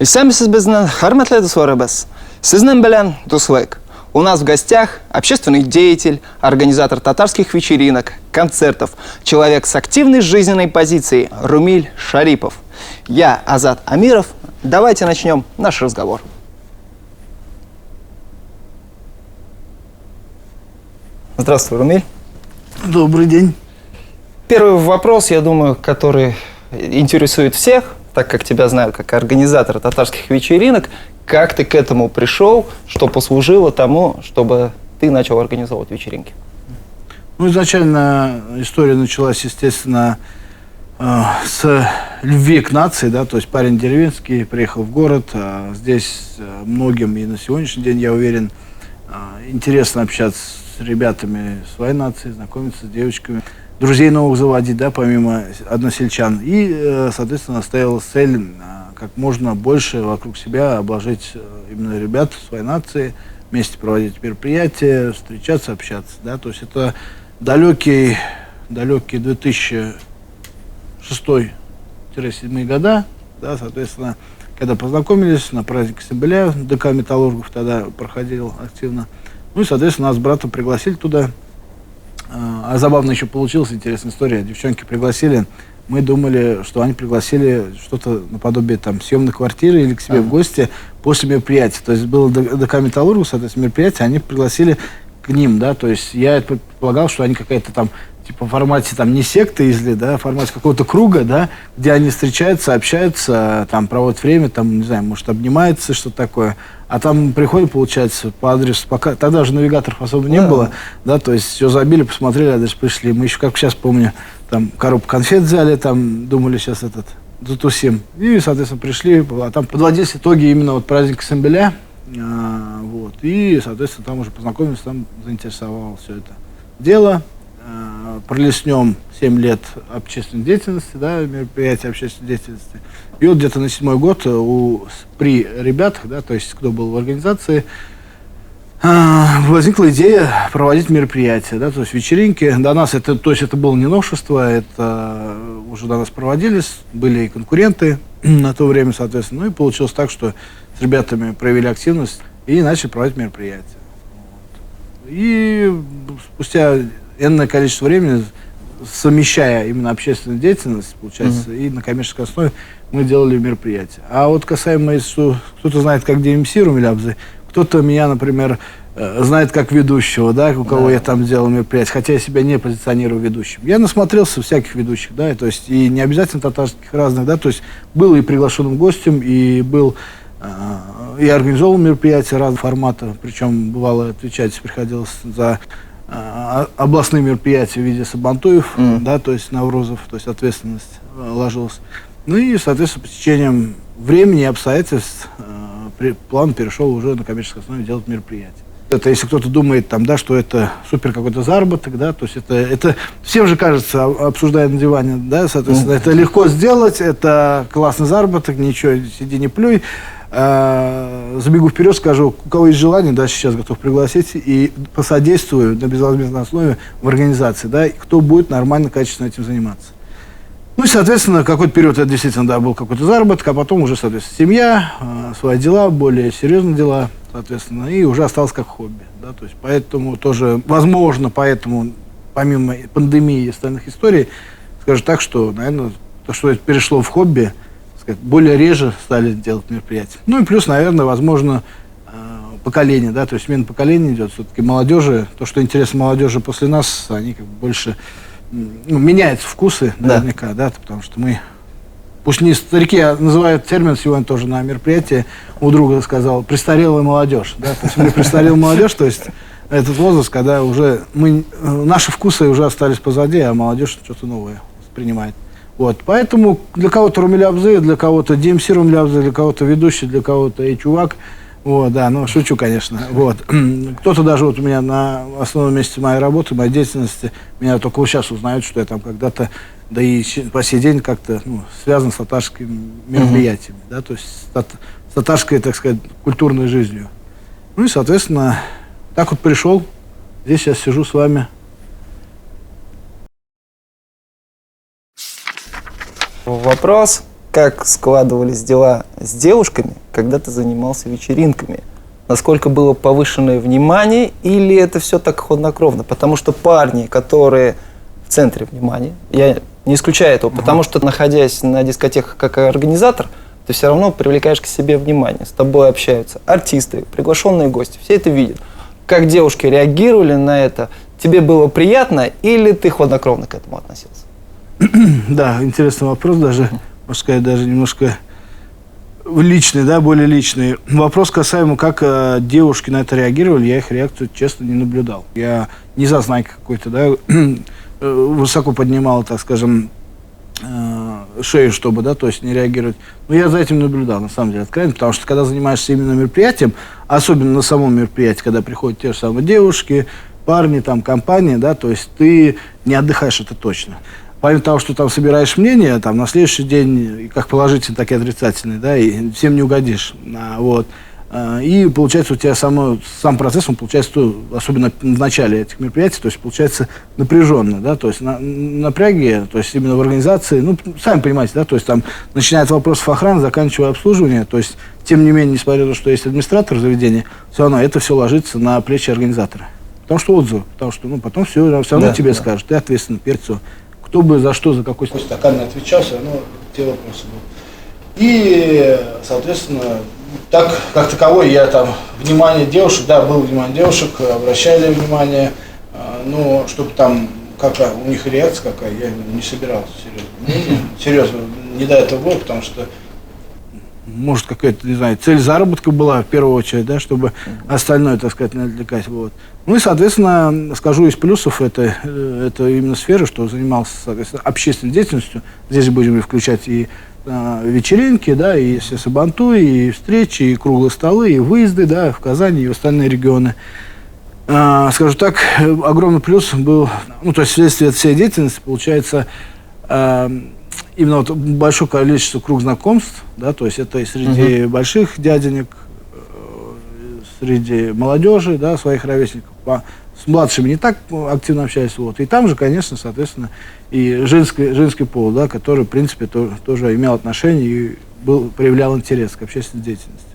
Исәмсез безнең хөрмәтле дусларыбыз. Сезнең белән дуслык. У нас в гостях общественный деятель, организатор татарских вечеринок, концертов, человек с активной жизненной позицией Румиль Шарипов. Я Азат Амиров. Давайте начнем наш разговор. Здравствуй, Румиль. Добрый день. Первый вопрос, я думаю, который интересует всех, так как тебя знают как организатора татарских вечеринок. Как ты к этому пришел, что послужило тому, чтобы ты начал организовывать вечеринки? Ну, изначально история началась, естественно, с любви к нации, да, то есть парень деревенский, приехал в город, здесь многим и на сегодняшний день, я уверен, интересно общаться с ребятами своей нации, знакомиться с девочками, друзей новых заводить, да, помимо односельчан. И, соответственно, ставилась цель как можно больше вокруг себя обложить именно ребят своей нации, вместе проводить мероприятия, встречаться, общаться, да, то есть это далекий 2006-2007 года, да, соответственно, когда познакомились на празднике Сэмбэля, ДК металлургов тогда проходил активно, ну и, соответственно, нас с братом пригласили туда. А забавно еще получилась интересная история. Девчонки пригласили, мы думали, что они пригласили что-то наподобие там съемной квартиры или к себе в гости после мероприятия. То есть было ДК металлургов, соответственно, мероприятие, они пригласили к ним, да, то есть я предполагал, что они какая-то там типа в формате там не секты, если, да, в формате какого-то круга, да, где они встречаются, общаются, там проводят время, там, не знаю, может, обнимаются, что-то такое. А там приходят, получается, по адресу, пока тогда же навигаторов особо не было, да, то есть все забили, посмотрели, адрес пришли. Мы еще, как сейчас помню, там коробку конфет взяли, там думали, сейчас затусим. И, соответственно, пришли, а там подводились итоги именно вот праздника Сэмбэля, вот, и, соответственно, там уже познакомились, там заинтересовало все это дело. Пролеснем 7 лет общественной деятельности, да, мероприятия общественной деятельности. И вот где-то на 7-й год при ребятах, да, то есть кто был в организации, возникла идея проводить мероприятия, да, то есть вечеринки. До нас это, то есть это было не новшество, это уже до нас проводились, были и конкуренты на то время, соответственно. Ну и получилось так, что с ребятами проявили активность и начали проводить мероприятия. Вот. И спустя энное количество времени, совмещая именно общественную деятельность, получается, и на коммерческой основе мы делали мероприятия. А вот касаемо, если кто-то знает как DMC Румиль Абзы, кто-то меня, например, знает как ведущего, да, у кого я там делал мероприятия, хотя я себя не позиционирую ведущим. Я насмотрелся всяких ведущих, да, то есть и не обязательно татарских разных, да, то есть был и приглашенным гостем, и был и организовал мероприятия разного формата, причем бывало отвечать приходилось за областные мероприятия в виде сабантуев, да, то есть Наврозов, то есть ответственность ложилась. Ну и, соответственно, по течением времени и обстоятельств план перешел уже на коммерческой основе делать мероприятия. Это если кто-то думает, там, да, что это супер какой-то заработок, да, то есть это всем же кажется, обсуждая на диване, да, соответственно, это легко сделать, это классный заработок, ничего, сиди не плюй. Забегу вперед, скажу, у кого есть желание, да, сейчас готов пригласить и посодействую на безвозмездной основе в организации, да, кто будет нормально, качественно этим заниматься. Ну и, соответственно, какой-то период это действительно, да, был какой-то заработок, а потом уже, соответственно, семья, свои дела, более серьезные дела, соответственно, и уже осталось как хобби, да, то есть поэтому тоже, возможно, поэтому, помимо пандемии и остальных историй, скажу так, что, наверное, то, что это перешло в хобби, более реже стали делать мероприятия. Ну и плюс, наверное, возможно, поколение, да, то есть смена поколения идет, все-таки молодежи, то, что интересно молодежи после нас, они как бы больше, ну, меняются вкусы, наверняка, да, потому что мы, пусть не старики, а называют термин сегодня тоже на мероприятии, у друга сказал, престарелая молодежь, да, то есть мы престарелая молодежь, то есть этот возраст, когда уже наши вкусы уже остались позади, а молодежь что-то новое воспринимает. Вот, поэтому для кого-то Румиль Абзы, для кого-то DMC Румиль Абзы, для кого-то ведущий, для кого-то и чувак. Вот, да, ну, шучу, конечно. Вот. Кто-то даже вот у меня на основном месте моей работы, моей деятельности, меня только вот сейчас узнают, что я там когда-то, да и по сей день как-то связан с татарскими мероприятиями, да, то есть с татарской, так сказать, культурной жизнью. Ну и, соответственно, так вот пришел, здесь сейчас сижу с вами. Вопрос. как складывались дела с девушками, когда ты занимался вечеринками? Насколько было повышенное внимание, или это все так хладнокровно? Потому что парни, которые в центре внимания, я не исключаю этого, потому что, находясь на дискотеках как организатор, ты все равно привлекаешь к себе внимание. С тобой общаются артисты, приглашенные гости, все это видят. Как девушки реагировали на это? Тебе было приятно, или ты хладнокровно к этому относился? Да, интересный вопрос, даже, можно сказать, даже немножко личный, да, более личный. Вопрос касаемо, как девушки на это реагировали, я их реакцию, честно, не наблюдал. Я не зазнайка какой-то, да, высоко поднимал, так скажем, шею, чтобы, да, то есть не реагировать. Но я за этим наблюдал, на самом деле, откровенно, потому что когда занимаешься именно мероприятием, особенно на самом мероприятии, когда приходят те же самые девушки, парни, там, компания, да, то есть ты не отдыхаешь, это точно. Помимо того, что там собираешь мнение, там, на следующий день, как положительный, так и отрицательный, да, и всем не угодишь, вот. И получается у тебя сам процесс, он получается, особенно в начале этих мероприятий, то есть получается напряженно, да, то есть напряги, то есть именно в организации, ну, сами понимаете, да, то есть там начиная от вопросов охраны, заканчивая обслуживание, то есть, тем не менее, несмотря на то, что есть администратор заведения, все равно это все ложится на плечи организатора. Потому что отзыв, потому что, ну, потом все равно да, тебе да. скажут, ты ответственный перед всё. Кто бы за что, за какой стакан не отвечал, все равно те вопросы будут. И, соответственно, так, как таковой, я там, внимание девушек, да, было внимание девушек, обращали внимание, но чтобы там, какая у них реакция какая, я не собирался, серьезно. Серьезно, не до этого было, потому что, может, какая-то, не знаю, цель заработка была, в первую очередь, да, чтобы остальное, так сказать, не отвлекать, вот. Ну и, соответственно, скажу, из плюсов это именно сфера, что занимался, соответственно, общественной деятельностью. Здесь будем включать и вечеринки, да, и все сабантуи, и встречи, и круглые столы, и выезды, да, в Казань, и в остальные регионы. Скажу так, огромный плюс был, ну, то есть вследствие всей деятельности, получается, именно вот большое количество круг знакомств, да, то есть это и среди больших дяденек, среди молодежи, да, своих ровесников. С младшими не так активно общаюсь, вот. И там же, конечно, соответственно, и женский пол, да, который, в принципе, тоже имел отношение и проявлял интерес к общественной деятельности.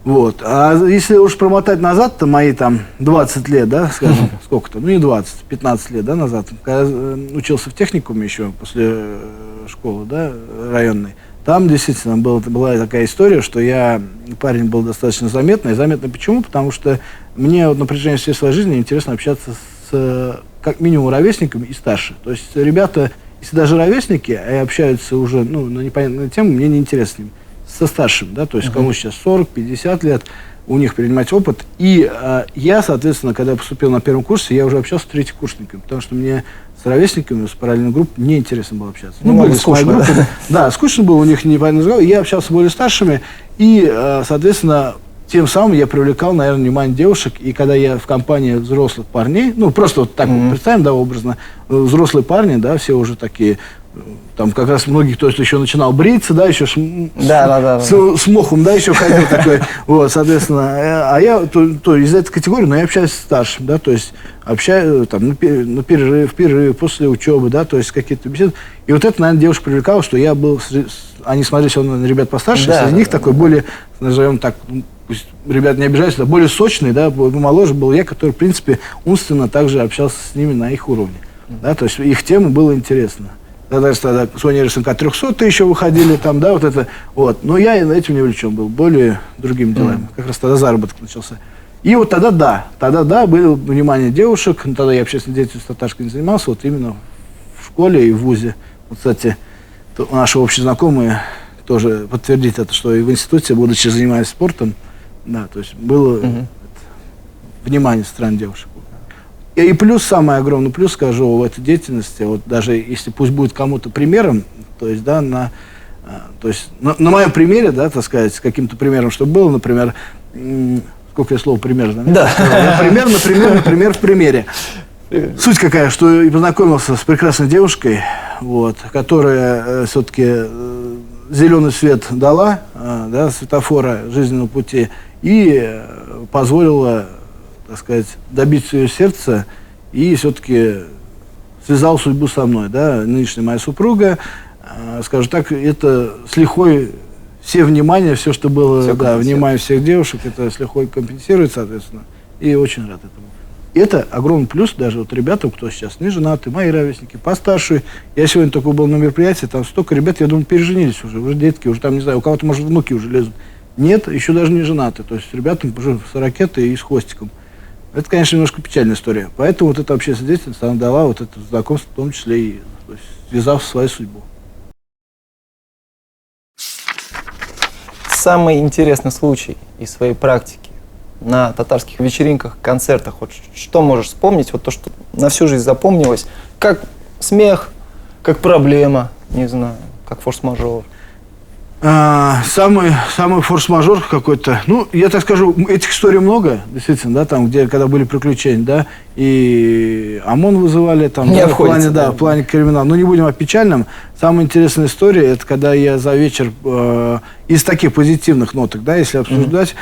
Вот. А если уж промотать назад, то мои там 20 лет, да, скажем, сколько-то, ну не 20, 15 лет, да, назад, когда учился в техникуме еще после школы, да, районной, там действительно была такая история, что парень был достаточно заметный. Заметный почему? Потому что мне вот на протяжении всей своей жизни интересно общаться с, как минимум, ровесниками и старше. То есть ребята, если даже ровесники, и общаются уже, ну, на непонятную тему, мне не интересно с ними. Со старшим, да, то есть кому сейчас 40-50 лет, у них перенимать опыт. И я, соответственно, когда я поступил на первом курсе, я уже общался с третьекурсниками, потому что мне с ровесниками, с параллельной группой неинтересно было общаться. Ну, были скучно, группы, да, скучно было, у них непонятно разговор. Я общался с более старшими, и, соответственно, тем самым я привлекал, наверное, внимание девушек. И когда я в компании взрослых парней, ну, просто вот так вот представим, да, образно, взрослые парни, да, все уже такие, там как раз многие, кто еще начинал бриться, да, еще с мохом, да, еще ходил такой, вот, соответственно, а я то из этой категории, но я общаюсь с старшим, да, то есть общаюсь там на перерыв, после учебы, да, то есть какие-то беседы, и вот это, наверное, девушек привлекало, что я был, они смотрели все на ребят постарше, да, среди них такой более, назовем так, пусть ребят не обижаются, более сочный, да, помоложе был я, который, в принципе, умственно также общался с ними на их уровне, да, то есть их тема было интересно. Тогда Sony RSNK 300 еще выходили там, да, вот это, вот. Но я этим не увлечен был, более другими делами. Как раз тогда заработок начался. И вот тогда да, было внимание девушек, но тогда я общественной деятельностью татарской не занимался, вот именно в школе и в вузе. Вот, кстати, наши общие знакомые тоже подтвердить это, что и в институте, будучи занимаясь спортом, да, то есть было внимание со стороны девушек. И плюс, самый огромный плюс, скажу, в этой деятельности, вот даже если пусть будет кому-то примером, то есть, да, на моем примере, да, так сказать, каким-то примером, чтобы было, например, сколько я слова пример, да? Например, в примере. Суть какая, что и познакомился с прекрасной девушкой, вот, которая все-таки зеленый свет дала, да, светофора жизненного пути, и позволила, так сказать, добиться ее сердца и все-таки связал судьбу со мной, да, нынешняя моя супруга, скажем так, это с лихвой все внимание, все, что было, Всё да, внимание всех девушек, это с лихвой компенсирует, соответственно, и очень рад этому. Это огромный плюс даже вот ребятам, кто сейчас не женаты, мои ровесники, постарше. Я сегодня только был на мероприятии, там столько ребят, я думаю, переженились уже детки, уже там, не знаю, у кого-то, может, внуки уже лезут. Нет, еще даже не женаты, то есть ребятам уже с ракетой и с хвостиком. Это, конечно, немножко печальная история. Поэтому вот эта общественная деятельность, она дала вот это знакомство, в том числе и то есть, связав свою судьбу. Самый интересный случай из своей практики на татарских вечеринках, концертах, вот что можешь вспомнить, вот то, что на всю жизнь запомнилось, как смех, как проблема, не знаю, как форс-мажор. Самый форс-мажор какой-то, ну, я так скажу, этих историй много, действительно, да, там, где, когда были приключения, да, и ОМОН вызывали, там, Не да, обходится, в плане криминала. Но не будем о печальном. Самая интересная история, это когда я за вечер из таких позитивных ноток, да, если обсуждать,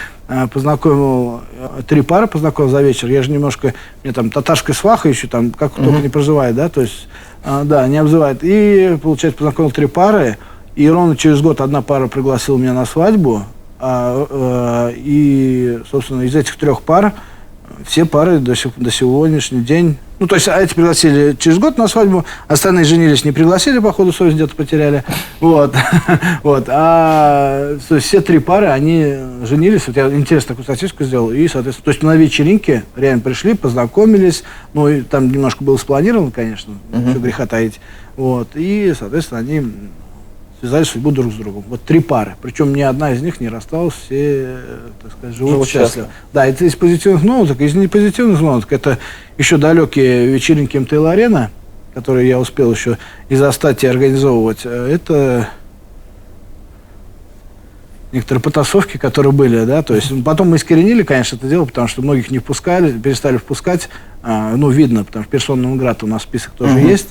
познакомил 3 пары, познакомил за вечер. Я же немножко, мне там татарская сваха еще, там, как только не проживает, да, то есть, да, не обзывает. И, получается, познакомил 3 пары. И ровно через год одна пара пригласила меня на свадьбу, и, собственно, из этих 3 пар все пары до сегодняшний день, ну, то есть, эти пригласили через год на свадьбу, остальные женились, не пригласили, походу, совесть где-то потеряли, вот, вот, то есть, все 3 пары, они женились, вот я интересную такую статистику сделал, и, соответственно, то есть, на вечеринке реально пришли, познакомились, ну, и там немножко было спланировано, конечно, все греха таить, вот, и, соответственно, они связали судьбу друг с другом. Вот 3 пары. Причем ни одна из них не рассталась, все, так сказать, живут счастливо. Да, это из позитивных ноток. Из непозитивных ноток это еще далекие вечеринки МТЛ-арена, которые я успел еще и застать, и организовывать. Это некоторые потасовки, которые были, да, то есть потом мы искоренили, конечно, это дело, потому что многих не впускали, перестали впускать, ну, видно, потому что персона нон-грата у нас список тоже есть.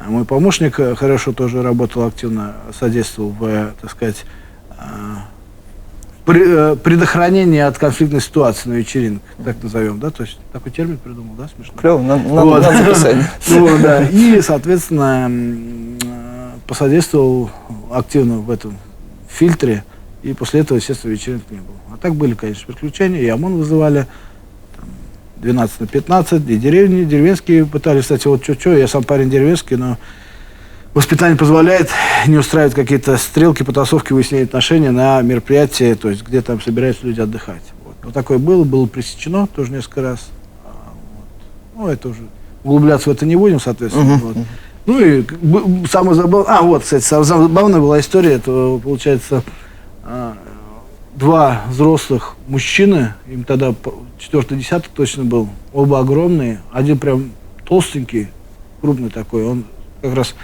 Мой помощник хорошо тоже работал активно, содействовал в, так сказать, предохранении от конфликтной ситуации на вечеринках, так назовем, да, то есть такой термин придумал, да, смешно? Клево, надо записать. Ну, да, и, соответственно, посодействовал активно в этом фильтре, и после этого, естественно, вечеринок не было. А так были, конечно, приключения, и ОМОН вызывали, 12 на 15, и деревенские пытались, кстати, вот что, я сам парень деревенский, но воспитание позволяет не устраивать какие-то стрелки, потасовки, выяснения отношений на мероприятии, то есть где там собираются люди отдыхать. Вот такое было пресечено тоже несколько раз. Вот. Ну, это уже, углубляться в это не будем, соответственно. Вот. Ну и самое забавное, кстати, самая забавная была история, это, получается, 2 взрослых мужчины, им тогда 4-й десяток точно был, оба огромные, один прям толстенький, крупный такой, он как раз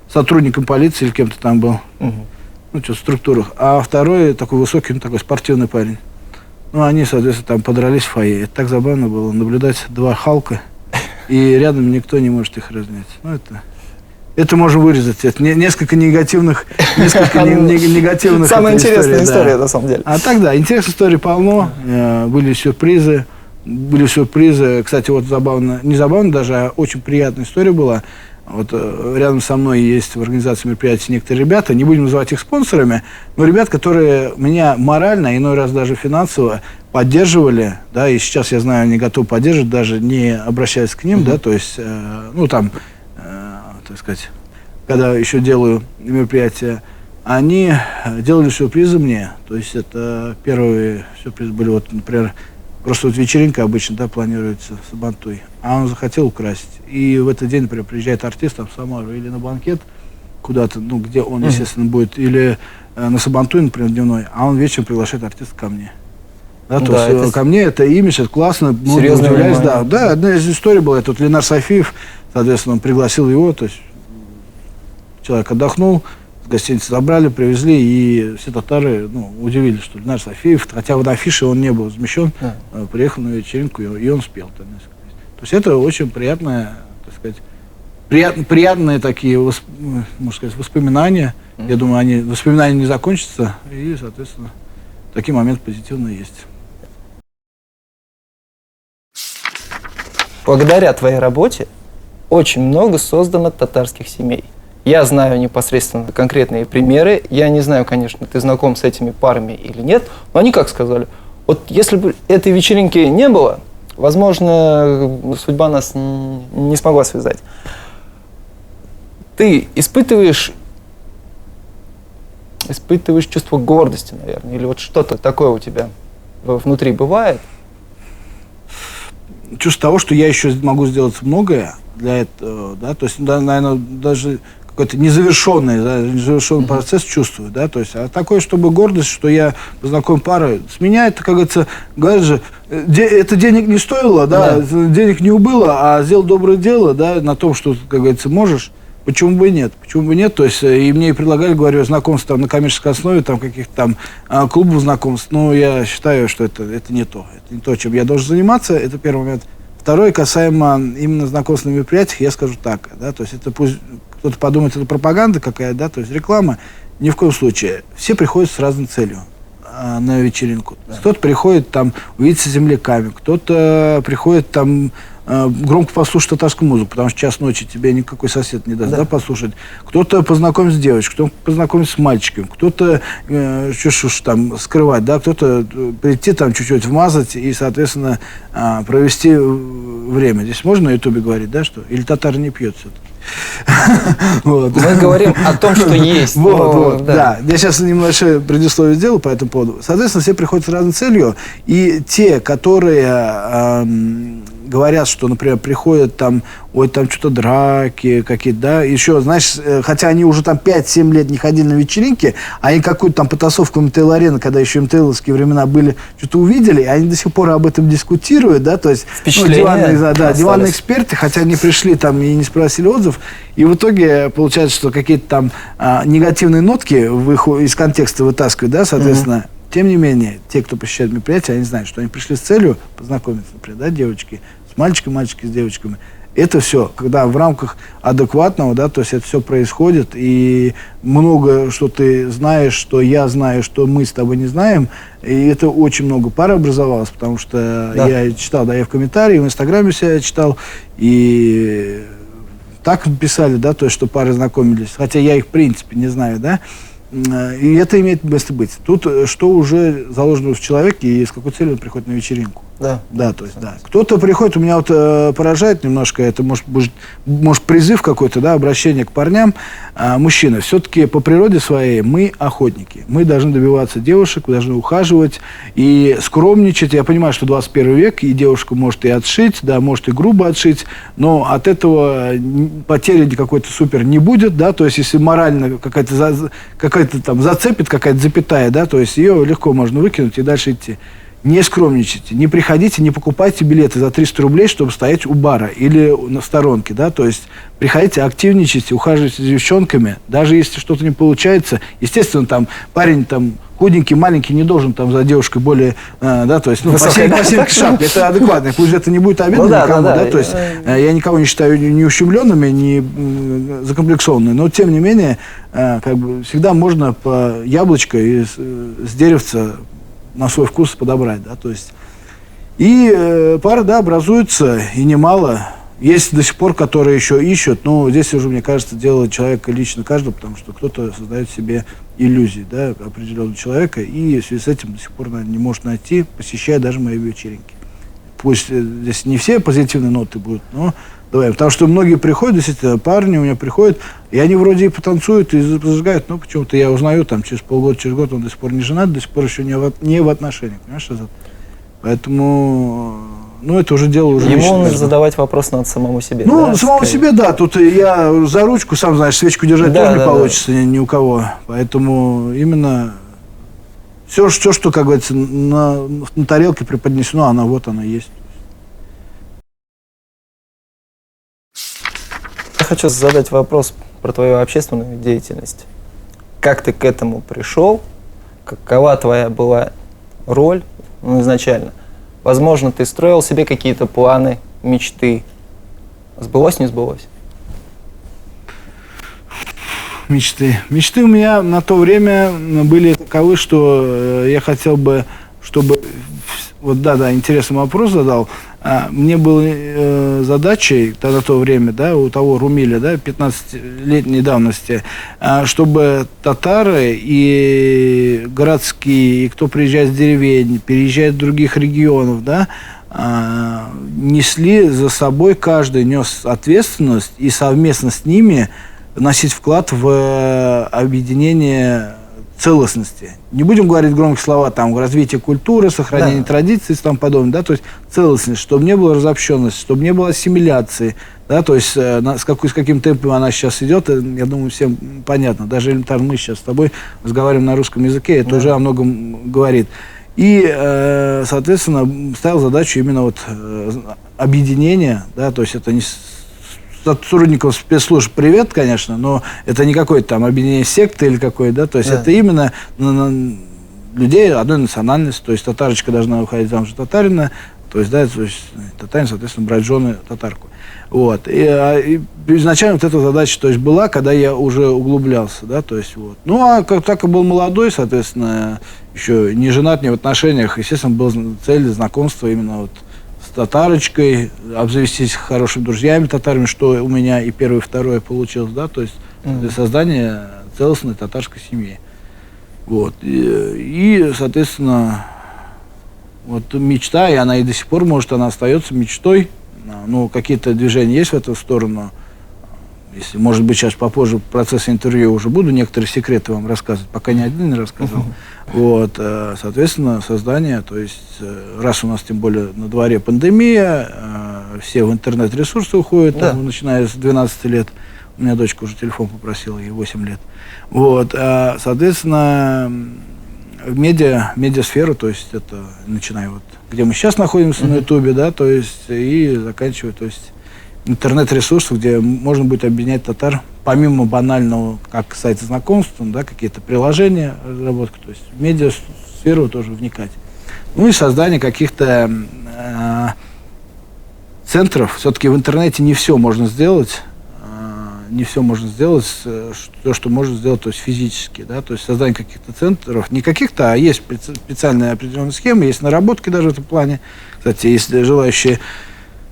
сотрудником полиции или кем-то там был, ну что, в структурах, а второй такой высокий, ну такой спортивный парень. Ну они, соответственно, там подрались в фойе. Это так забавно было, наблюдать 2 Халка, и рядом никто не может их разнять. Ну это можно вырезать. Это несколько негативных Самая интересная история, на самом деле. А так, да, интересных историй полно. Были сюрпризы. Кстати, вот забавно, не забавно даже, а очень приятная история была. Вот рядом со мной есть в организации мероприятий некоторые ребята, не будем называть их спонсорами, но ребят, которые меня морально, иной раз даже финансово поддерживали, да, и сейчас, я знаю, они готовы поддерживать, даже не обращаясь к ним, да, то есть, ну, там, так сказать, когда еще делаю мероприятия, они делали сюрпризы мне. То есть это первые сюрпризы были, вот, например, просто вот вечеринка обычно, да, планируется с Сабантуй, а он захотел украсить. И в этот день, например, приезжает артист там, в Самару или на банкет куда-то, ну, где он, естественно, будет, или на Сабантуй, например, дневной, а он вечером приглашает артиста ко мне. Да, то есть ко мне это имидж, это классно. Серьезно, да, одна из историй была, это вот Ленар Софиев, соответственно, он пригласил его, то есть человек отдохнул, с гостиницы забрали, привезли, и все татары, ну, удивились, что Ленар Софиев, хотя на афише он не был размещен, приехал на вечеринку, и он спел там несколько песен. То есть это очень приятное, так сказать, приятные такие, можно сказать, воспоминания. Я думаю, воспоминания не закончатся, и, соответственно, такие моменты позитивные есть. Благодаря твоей работе очень много создано татарских семей. Я знаю непосредственно конкретные примеры. Я не знаю, конечно, ты знаком с этими парами или нет, но они как сказали? Вот если бы этой вечеринки не было, возможно, судьба нас не смогла связать. Ты испытываешь чувство гордости, наверное, или вот что-то такое у тебя внутри бывает? Чувство того, что я еще могу сделать многое для этого, да, то есть, да, наверное, даже какой-то незавершенный, да, незавершенный процесс чувствую, да, то есть, а такое, чтобы гордость, что я познакомил пары, с меня это, как говорится, говорят же, это денег не стоило, да, денег не убыло, а сделал доброе дело, да, на том, что, как говорится, можешь. Почему бы и нет? Почему бы нет? То есть, и мне предлагали, говорю, знакомство там, на коммерческой основе, там, каких-то там клубов знакомств. Но я считаю, что это не то. Это не то, чем я должен заниматься. Это первый момент. Второй, касаемо именно знакомств на мероприятиях, я скажу так. Да, то есть, это пусть кто-то подумает, это пропаганда какая-то, да, то есть, реклама. Ни в коем случае. Все приходят с разной целью на вечеринку. Да. Кто-то приходит там увидеться с земляками, кто-то приходит там громко послушать татарскую музыку, потому что час ночи тебе никакой сосед не даст, да, послушать. Кто-то познакомится с девочкой, кто-то познакомится с мальчиком, кто-то что ж там скрывать, да, кто-то прийти там чуть-чуть вмазать и, соответственно, провести время. Здесь можно на ютубе говорить, да, что? Или татар не пьет все-таки? Мы говорим о том, что есть. Да. Я сейчас немножко предисловие сделаю по этому поводу. Соответственно, все приходят с разной целью, и те, которые говорят, что, например, приходят там, ой, там что-то драки какие-то, да, еще, знаешь, хотя они уже там 5-7 лет не ходили на вечеринки, они какую-то там потасовку МТЛ-арены, когда еще МТЛовские времена были, что-то увидели, и они до сих пор об этом дискутируют, да, то есть, диванные эксперты, хотя они пришли там и не спросили отзыв, и в итоге получается, что какие-то там негативные нотки из контекста вытаскивают, да, соответственно. Тем не менее, те, кто посещает мероприятия, они знают, что они пришли с целью познакомиться, например, да, девочки с мальчиками, мальчики с девочками. Это все, когда в рамках адекватного, да, то есть это все происходит, и много, что ты знаешь, что я знаю, что мы с тобой не знаем, и это очень много пар образовалось, потому что я читал, да, я в комментарии, в Инстаграме себя читал, и так писали, да, то есть, что пары знакомились, хотя я их, в принципе, не знаю, да, и это имеет место быть. Тут что уже заложено в человеке и с какой целью он приходит на вечеринку. Да, то есть, да. Кто-то приходит, у меня вот поражает немножко, это может призыв какой-то, да, обращение к парням. Мужчины, все-таки по природе своей мы охотники. Мы должны добиваться девушек, мы должны ухаживать и скромничать. Я понимаю, что 21 век, и девушку может и отшить, да, может и грубо отшить, но от этого потери какой-то супер не будет, да, то есть если морально какая-то там зацепит, какая-то запятая, да, то есть ее легко можно выкинуть и дальше идти. Не скромничайте, не приходите, не покупайте билеты за 300 рублей, чтобы стоять у бара или на сторонке, да, то есть приходите, активничайте, ухаживайте за девчонками, даже если что-то не получается, естественно, там парень там худенький, маленький не должен там за девушкой более, да, то есть, ну, по сетке шапки, это адекватно, пусть это не будет обидно никому, да, то есть я никого не считаю ни ущемленными, ни закомплексованными, но тем не менее, как бы всегда можно по яблочко с деревца на свой вкус подобрать, да, то есть. И пары, да, образуются, и немало. Есть до сих пор, которые еще ищут, но здесь уже, мне кажется, дело человека лично каждого, потому что кто-то создает себе иллюзии, да, определенного человека, и в связи с этим до сих пор, наверное, не может найти, посещая даже мои вечеринки. Пусть здесь не все позитивные ноты будут, но давай, потому что многие приходят, действительно, парни у меня приходят, и они вроде и потанцуют, и зажигают, но почему-то я узнаю, там, через полгода, через год он до сих пор не женат, до сих пор еще не в отношениях, понимаешь, Азат? Поэтому, ну, это уже дело уже... Ему нужно задавать вопрос надо самому себе. Ну, да, самому себе, да, тут я за ручку, сам знаешь, свечку держать тоже не получится ни у кого, поэтому именно все, что, как говорится, на тарелке преподнесено, оно вот оно есть. Я хочу задать вопрос про твою общественную деятельность. Как ты к этому пришел? Какова твоя была роль изначально? Возможно, ты строил себе какие-то планы, мечты. Сбылось, не сбылось? Мечты. Мечты у меня на то время были таковы, что я хотел бы, чтобы Вот да, интересный вопрос задал. Мне было задачей на то время, да, у того Румиля, да, 15-летней давности, чтобы татары и городские, и кто приезжает с деревень, переезжает с других регионов, да, несли за собой, каждый нес ответственность и совместно с ними вносить вклад в объединение целостности. Не будем говорить громкие слова, там, развитие культуры, сохранение традиций и тому подобное, да, то есть целостность, чтобы не было разобщенности, чтобы не было ассимиляции, да, то есть с каким темпом она сейчас идет, я думаю, всем понятно. Даже элементарно мы сейчас с тобой разговариваем на русском языке, это уже о многом говорит. И, соответственно, ставил задачу именно вот объединения, да, то есть это не сотрудников спецслужб привет, конечно, но это не какое-то там объединение секты или какое-то, да, то есть это именно людей одной национальности, то есть татарочка должна выходить замуж за татарина, то есть, да, то есть татарин, соответственно, брать жены татарку. Вот. И изначально вот эта задача, то есть, была, когда я уже углублялся, да, то есть, вот. Ну, а как так и был молодой, соответственно, еще не женат, не в отношениях, естественно, была цель знакомства именно вот с татарочкой, обзавестись хорошими друзьями татарами, что у меня и первое, и второе получилось, да, то есть для создания целостной татарской семьи. Вот. И, соответственно, вот мечта, и она и до сих пор, может, она остается мечтой, ну, какие-то движения есть в эту сторону. Если, может быть, сейчас попозже в процессе интервью уже буду некоторые секреты вам рассказывать, пока ни один не рассказал. Вот, соответственно, создание, то есть, раз у нас тем более на дворе пандемия, все в интернет-ресурсы уходят, там, начиная с 12 лет, у меня дочка уже телефон попросила, ей 8 лет. Вот, соответственно, медиасфера, то есть, это, начиная вот, где мы сейчас находимся на Ютубе, да, то есть, и заканчивая, то есть, интернет-ресурсов, где можно будет объединять татар, помимо банального, как сайта знакомств, да, какие-то приложения, разработка, то есть в медиасферу тоже вникать. Ну и создание каких-то центров. Все-таки в интернете не все можно сделать, то, что можно сделать, то есть физически, да, то есть создание каких-то центров, не каких-то, а есть специальные определенные схемы, есть наработки даже в этом плане. Кстати, если желающие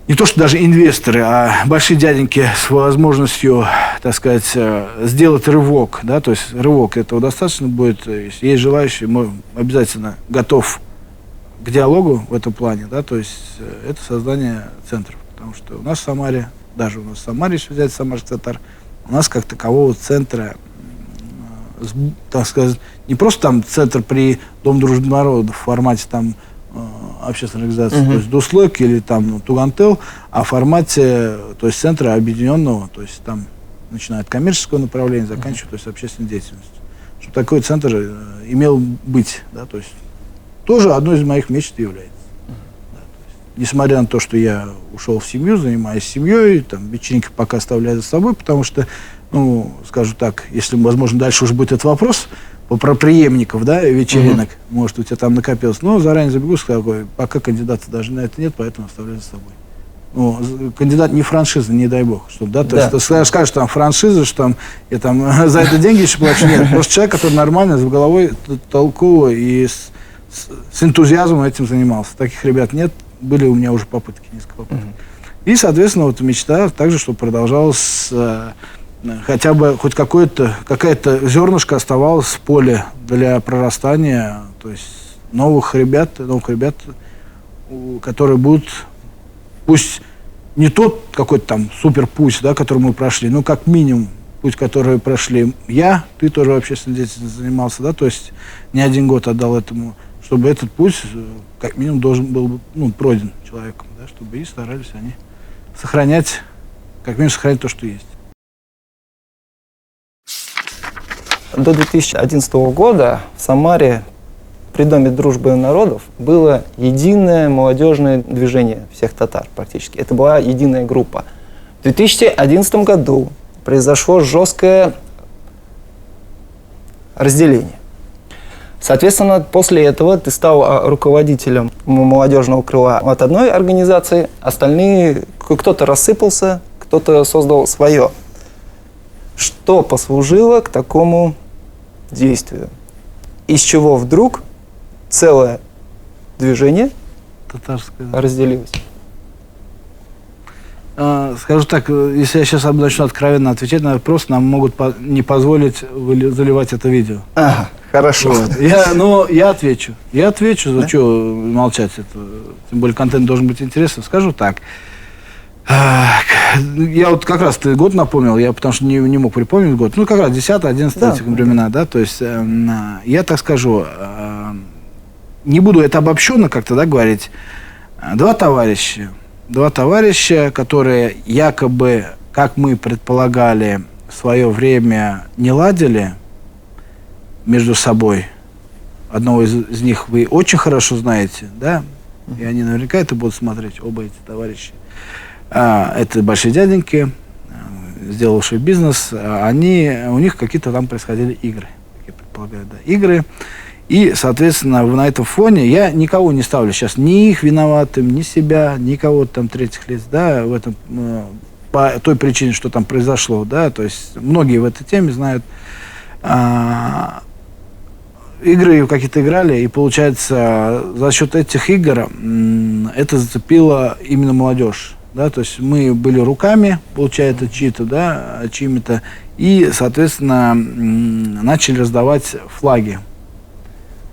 не то, что даже инвесторы, а большие дяденьки с возможностью, так сказать, сделать рывок, да, то есть рывок этого достаточно будет, если есть желающие, мы обязательно готов к диалогу в этом плане, да, то есть это создание центров, потому что у нас в Самаре, даже у нас в Самаре, если взять самарский татар, у нас как такового центра, так сказать, не просто там центр при Дом дружбы народов в формате там общественной организации, то есть Дуслойк или там Тугантел, а в формате, то есть центра объединенного, то есть там начиная от коммерческого направления, заканчивая, то есть общественной деятельностью. Чтобы такой центр имел быть, да, то есть тоже одной из моих мечт является. Да, то есть, несмотря на то, что я ушел в семью, занимаюсь семьей, там вечеринки пока оставляю за собой, потому что, ну, скажу так, если, возможно, дальше уже будет этот вопрос, про преемников, да, вечеринок, может, у тебя там накопилось. Но заранее забегу, скажу, пока кандидата даже на это нет, поэтому оставляю за собой. Ну, кандидат не франшиза, не дай бог. Чтобы, да, то есть ты скажешь, что там франшиза, что там, я там за это деньги еще плачу. Нет, просто человек, который нормально, с головой толково и с энтузиазмом этим занимался. Таких ребят нет, были у меня уже попытки, несколько попыток. И, соответственно, вот мечта также, чтобы продолжалась хотя бы хоть какая-то зернышко оставалось в поле для прорастания, то есть новых ребят, которые будут, пусть не тот какой-то там супер путь, да, который мы прошли, но как минимум путь, который прошли ты тоже общественной деятельностью занимался, да, то есть не один год отдал этому, чтобы этот путь как минимум должен был, ну, пройден человеком, да, чтобы и старались они сохранять, как минимум сохранять то, что есть. До 2011 года в Самаре при Доме дружбы народов было единое молодежное движение всех татар практически. Это была единая группа. В 2011 году произошло жесткое разделение. Соответственно, после этого ты стал руководителем молодежного крыла от одной организации, остальные, кто-то рассыпался, кто-то создал свое. Что послужило к такому действию? Из чего вдруг целое движение татарская. разделилась? Скажу так, если я сейчас начну откровенно отвечать на вопрос, нам могут не позволить заливать это видео. Ага, хорошо. Вот. Я отвечу. Я отвечу, за что молчать. Это, тем более контент должен быть интересным. Скажу так. Я вот как раз ты год напомнил, я потому что не мог припомнить год. Ну, как раз 10-11 Да. этих времена, да. То есть, я так скажу, не буду это обобщенно как-то, да, говорить. Два товарища, которые якобы, как мы предполагали, в свое время не ладили между собой. Одного из них вы очень хорошо знаете, да? И они наверняка это будут смотреть, оба эти товарища. Это большие дяденьки, сделавшие бизнес. У них какие-то там происходили игры, я предполагаю, да, игры. И, соответственно, на этом фоне я никого не ставлю сейчас, ни их виноватым, ни себя, никого там третьих лиц, да, в этом, по той причине, что там произошло, да, то есть многие в этой теме знают. Игры какие-то играли, и, получается, за счет этих игр это зацепило именно молодежь. Да, то есть мы были руками, получается, чьими-то, и, соответственно, начали раздавать флаги.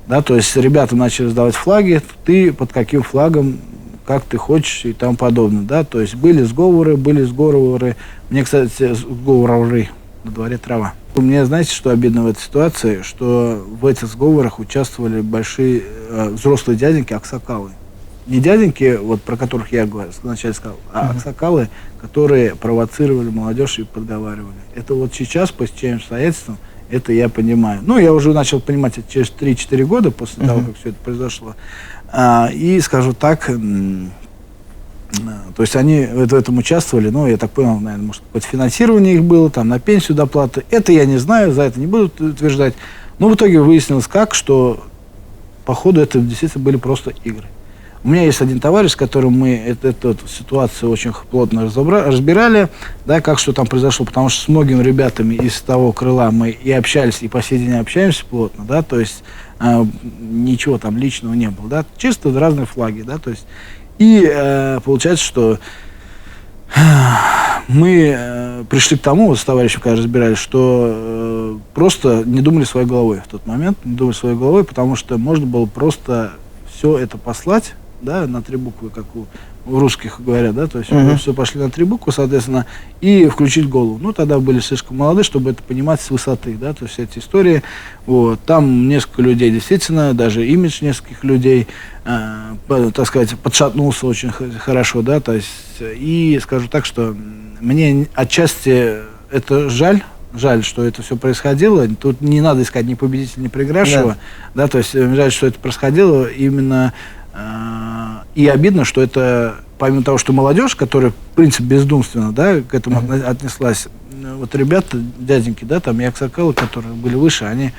Да, то есть ребята начали раздавать флаги, ты под каким флагом, как ты хочешь и тому подобное. Да, то есть были сговоры. Мне, кстати, сговоры, на дворе трава. Мне, знаете, что обидно в этой ситуации, что в этих сговорах участвовали большие взрослые дяденьки, аксакалы. Не дяденьки, вот про которых я вначале сказал, а аксакалы, которые провоцировали молодежь и подговаривали. Это вот сейчас, по тем обстоятельствам, это я понимаю. Ну, я уже начал понимать это через 3-4 года после того, как все это произошло. И скажу так, то есть они в этом участвовали, ну, я так понял, наверное, может, какое-то финансирование их было, там, на пенсию доплаты. Это я не знаю, за это не буду утверждать. Но в итоге выяснилось что, походу, это действительно были просто игры. У меня есть один товарищ, с которым мы эту ситуацию очень плотно разбирали, да, как что там произошло, потому что с многими ребятами из того крыла мы и общались, и по сей день общаемся плотно, да, то есть ничего там личного не было, да, чисто разные флаги, да, то есть, и получается, что мы пришли к тому, вот с товарищем, когда разбирались, что просто не думали своей головой в тот момент, потому что можно было просто все это послать, да, на 3 буквы, как у русских говорят, да, то есть все пошли на 3 буквы, соответственно, и включить голову. Ну, тогда были слишком молоды, чтобы это понимать с высоты, да, то есть эти истории, вот, там несколько людей действительно, даже имидж нескольких людей, так сказать, подшатнулся очень хорошо, да, то есть, и скажу так, что мне отчасти это жаль, что это все происходило. Тут не надо искать ни победителя, ни проигравшего. Да, то есть жаль, что это происходило именно. И обидно, что это, помимо того, что молодежь, которая, в принципе, бездумственно, да, к этому отнеслась, вот ребята, дяденьки, да, там и аксакалы, которые были выше, они,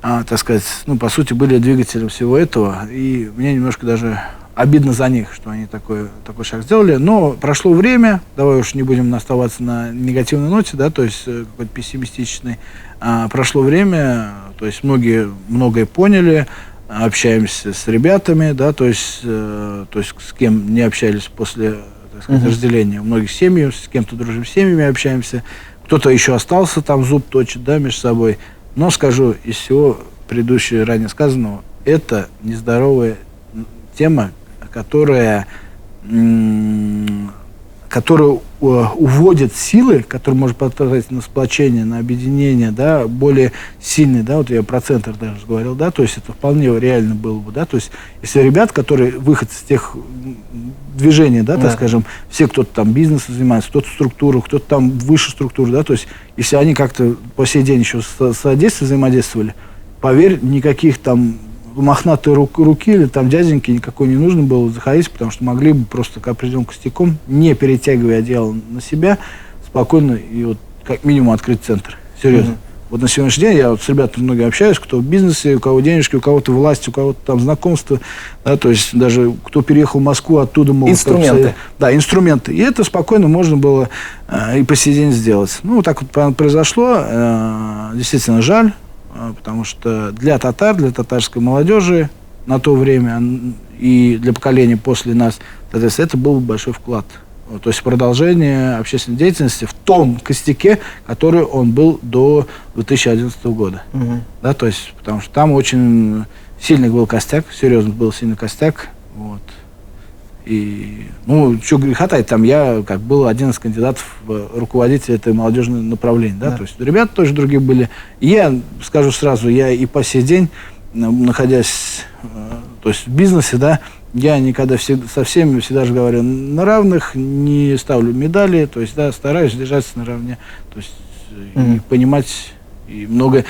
так сказать, ну, по сути, были двигателем всего этого. И мне немножко даже обидно за них, что они такой шаг сделали. Но прошло время, давай уж не будем оставаться на негативной ноте, да, то есть какой-то пессимистичной. Прошло время, то есть многое поняли, общаемся с ребятами, да, то есть с кем не общались после, так сказать, разделения. У многих семьи, с кем-то дружим с семьями общаемся, кто-то еще остался там, зуб точит, да, между собой. Но скажу, из всего предыдущего ранее сказанного, это нездоровая тема, которая уводит силы, которые может потратить на сплочение, на объединение, да, более сильные, да, вот я про центр даже говорил, да, то есть это вполне реально было бы, да, то есть если ребят, которые выходцы из тех движений, да, так скажем, все, кто-то там бизнесом занимается, кто-то структуру, кто-то там выше структуру, да, то есть если они как-то по сей день еще взаимодействовали, поверь, никаких там мохнатой руки или там дяденьки никакой не нужно было заходить, потому что могли бы просто к определенным костяком, не перетягивая одеяло на себя, спокойно и вот как минимум открыть центр. Серьезно. Вот на сегодняшний день я вот с ребятами много общаюсь, кто в бизнесе, у кого денежки, у кого-то власть, у кого-то там знакомства, да, то есть даже кто переехал в Москву, оттуда могут... Инструменты. Да, инструменты. И это спокойно можно было и по сей день сделать. Ну, вот так вот произошло. Действительно жаль. Потому что для татар, для татарской молодежи на то время и для поколения после нас, соответственно, это был большой вклад. То есть продолжение общественной деятельности в том костяке, который он был до 2011 года. Да, то есть, потому что там очень сильный был костяк, серьезно был сильный костяк. Вот. И, ну, что греха таить, там я как был один из кандидатов в руководителя этой молодежного направления. Да? То есть ребята тоже другие были. И я скажу сразу, я и по сей день, находясь то есть в бизнесе, да, я никогда со всеми всегда же говорю на равных, не ставлю медали, то есть, да, стараюсь держаться наравне, то есть и понимать, и много,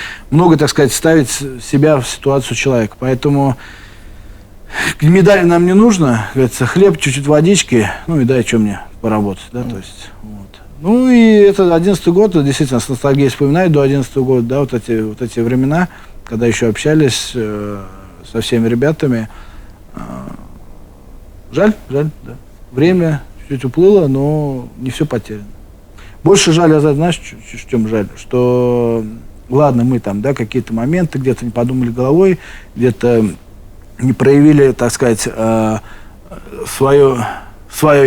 так сказать, ставить себя в ситуацию человека. Поэтому медали нам не нужно, говорится, хлеб, чуть-чуть водички, ну и дай, что мне поработать, да, то есть, вот. Ну и это 11-й год, действительно, с ностальгией вспоминаю до 11-го года, да, вот эти времена, когда еще общались со всеми ребятами. Жаль, да. Время чуть-чуть уплыло, но не все потеряно. Больше жаль, знаешь, в чем жаль? Что, ладно, мы там, да, какие-то моменты где-то не подумали головой, где-то не проявили, так сказать, свое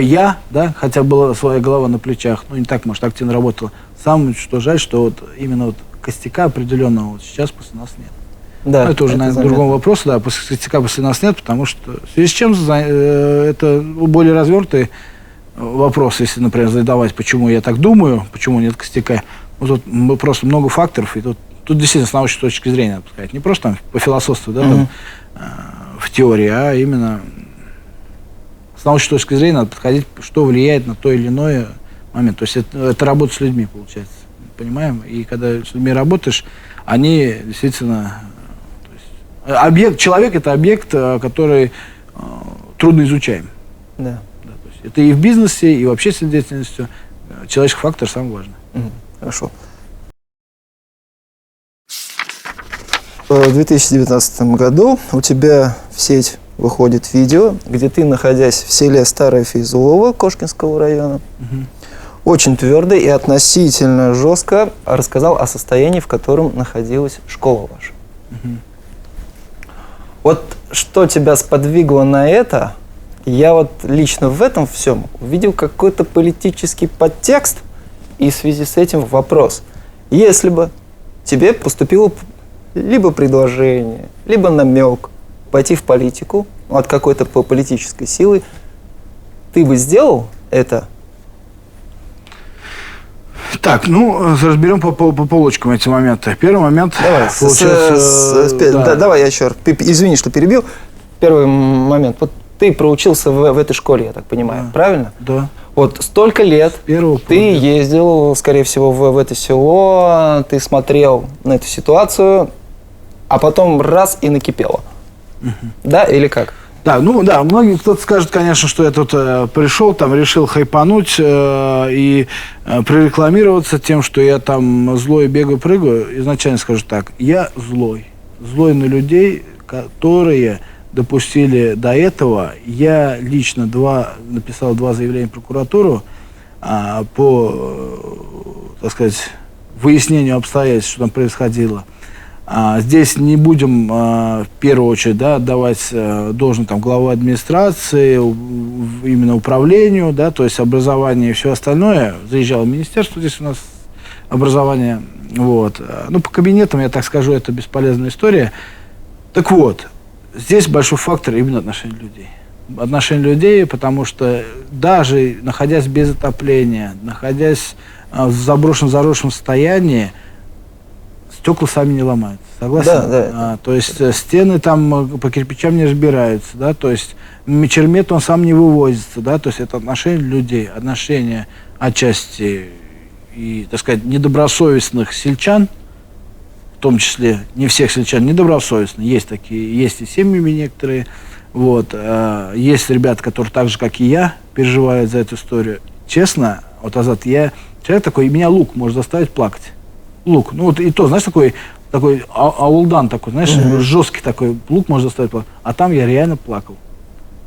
я, да, хотя была своя голова на плечах, ну, не так, может, активно работала. Самое, что жаль, что вот именно вот костяка определенного вот сейчас после нас нет. Да, это уже, наверное, другой вопрос, да, костяка после нас нет, потому что в связи с чем это более развернутый вопрос, если, например, задавать, почему я так думаю, почему нет костяка. Вот тут просто много факторов, и тут действительно с научной точки зрения, надо сказать, не просто там по философству, да, там, в теории, а именно с научной точки зрения надо подходить, что влияет на то или иное момент. То есть это работа с людьми, получается, понимаем? И когда с людьми работаешь, они действительно... Человек – это объект, который трудно изучаем. Да. То есть это и в бизнесе, и в общественной деятельности. Человеческий фактор самый важный. Хорошо. В 2019 году у тебя в сеть выходит видео, где ты, находясь в селе Старое Фейзулово Кошкинского района, очень твердо и относительно жестко рассказал о состоянии, в котором находилась школа ваша. Вот что тебя сподвигло на это? Я вот лично в этом всем увидел какой-то политический подтекст, и в связи с этим вопрос. Если бы тебе поступило либо предложение, либо намек пойти в политику от какой-то политической силы, ты бы сделал это? Так, ну, разберем по полочкам эти моменты. Первый момент... Давай, давай я еще раз. Извини, что перебил. Первый момент. Вот ты проучился в этой школе, я так понимаю, правильно? Да. Вот столько лет ты ездил, скорее всего, в это село, ты смотрел на эту ситуацию, а потом раз и накипело. Да, или как? Да, ну да, многие, кто-то скажет, конечно, что я тут пришел, там решил хайпануть и прорекламироваться тем, что я там злой, бегаю, прыгаю. Изначально скажу так, я злой. Злой на людей, которые допустили до этого. Я лично написал 2 заявления в прокуратуру по, так сказать, выяснению обстоятельств, что там происходило. Здесь не будем в первую очередь, да, отдавать должное там главу администрации, именно управлению, да, то есть образование и все остальное. Заезжало министерство, здесь у нас образование. Вот. Ну, по кабинетам, я так скажу, это бесполезная история. Так вот, здесь большой фактор именно отношения людей. Отношения людей, потому что даже находясь без отопления, находясь в заросшем состоянии, стекла сами не ломаются, согласен? Да. То есть стены там по кирпичам не разбираются, да, то есть чермет он сам не вывозится, да, то есть это отношения людей, отношения отчасти и, так сказать, недобросовестных сельчан, в том числе не всех сельчан недобросовестны, есть такие, есть и семьями некоторые, вот, есть ребята, которые так же, как и я, переживают за эту историю. Честно, вот, Азат, я человек такой, меня лук может заставить плакать. Лук. Ну вот и то, знаешь, такой аулдан такой, знаешь, жесткий такой лук можно заставить плакать. А там я реально плакал.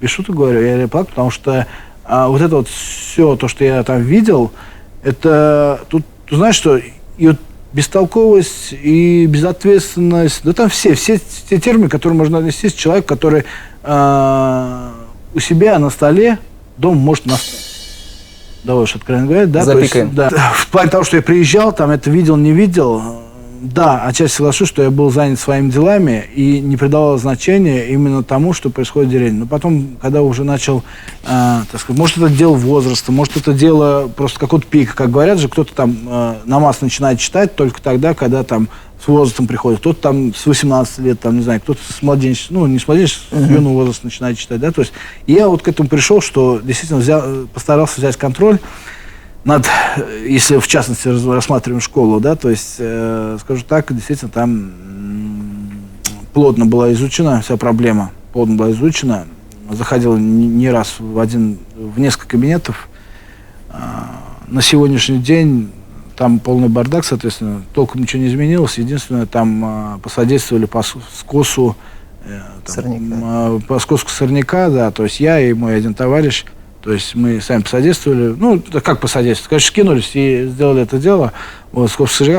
Без шуток говорю, я реально плакал, потому что вот это вот все, то, что я там видел, это тут, ты знаешь, что и вот бестолковость и безответственность. Да там все те термины, которые можно отнести с человеком, который у себя на столе дома может настать. Давай уж откровенно говоря, да. Запикаем. То есть, да. В плане того, что я приезжал, там это видел, не видел. Да, отчасти соглашусь, что я был занят своими делами и не придавал значения именно тому, что происходит в деревне. Но потом, когда уже начал, так сказать, может, это дело возраста, может, это дело просто какого-то пика. Как говорят же, кто-то там намаз начинает читать только тогда, когда там с возрастом приходит. Кто-то там с 18 лет, там, не знаю, кто-то с младенчества, ну, не с младенчества, с юного возраста начинает читать, да. То есть я вот к этому пришел, что действительно постарался взять контроль над, если в частности рассматриваем школу, да, то есть, скажу так, действительно там плотно была изучена вся проблема, плотно была изучена, заходил не раз в несколько кабинетов. На сегодняшний день там полный бардак, соответственно, толком ничего не изменилось, единственное, там посодействовали по скосу сорняка, да, то есть я и мой один товарищ. То есть мы сами посодействовали, ну, как посодействовали, конечно, скинулись и сделали это дело, вот,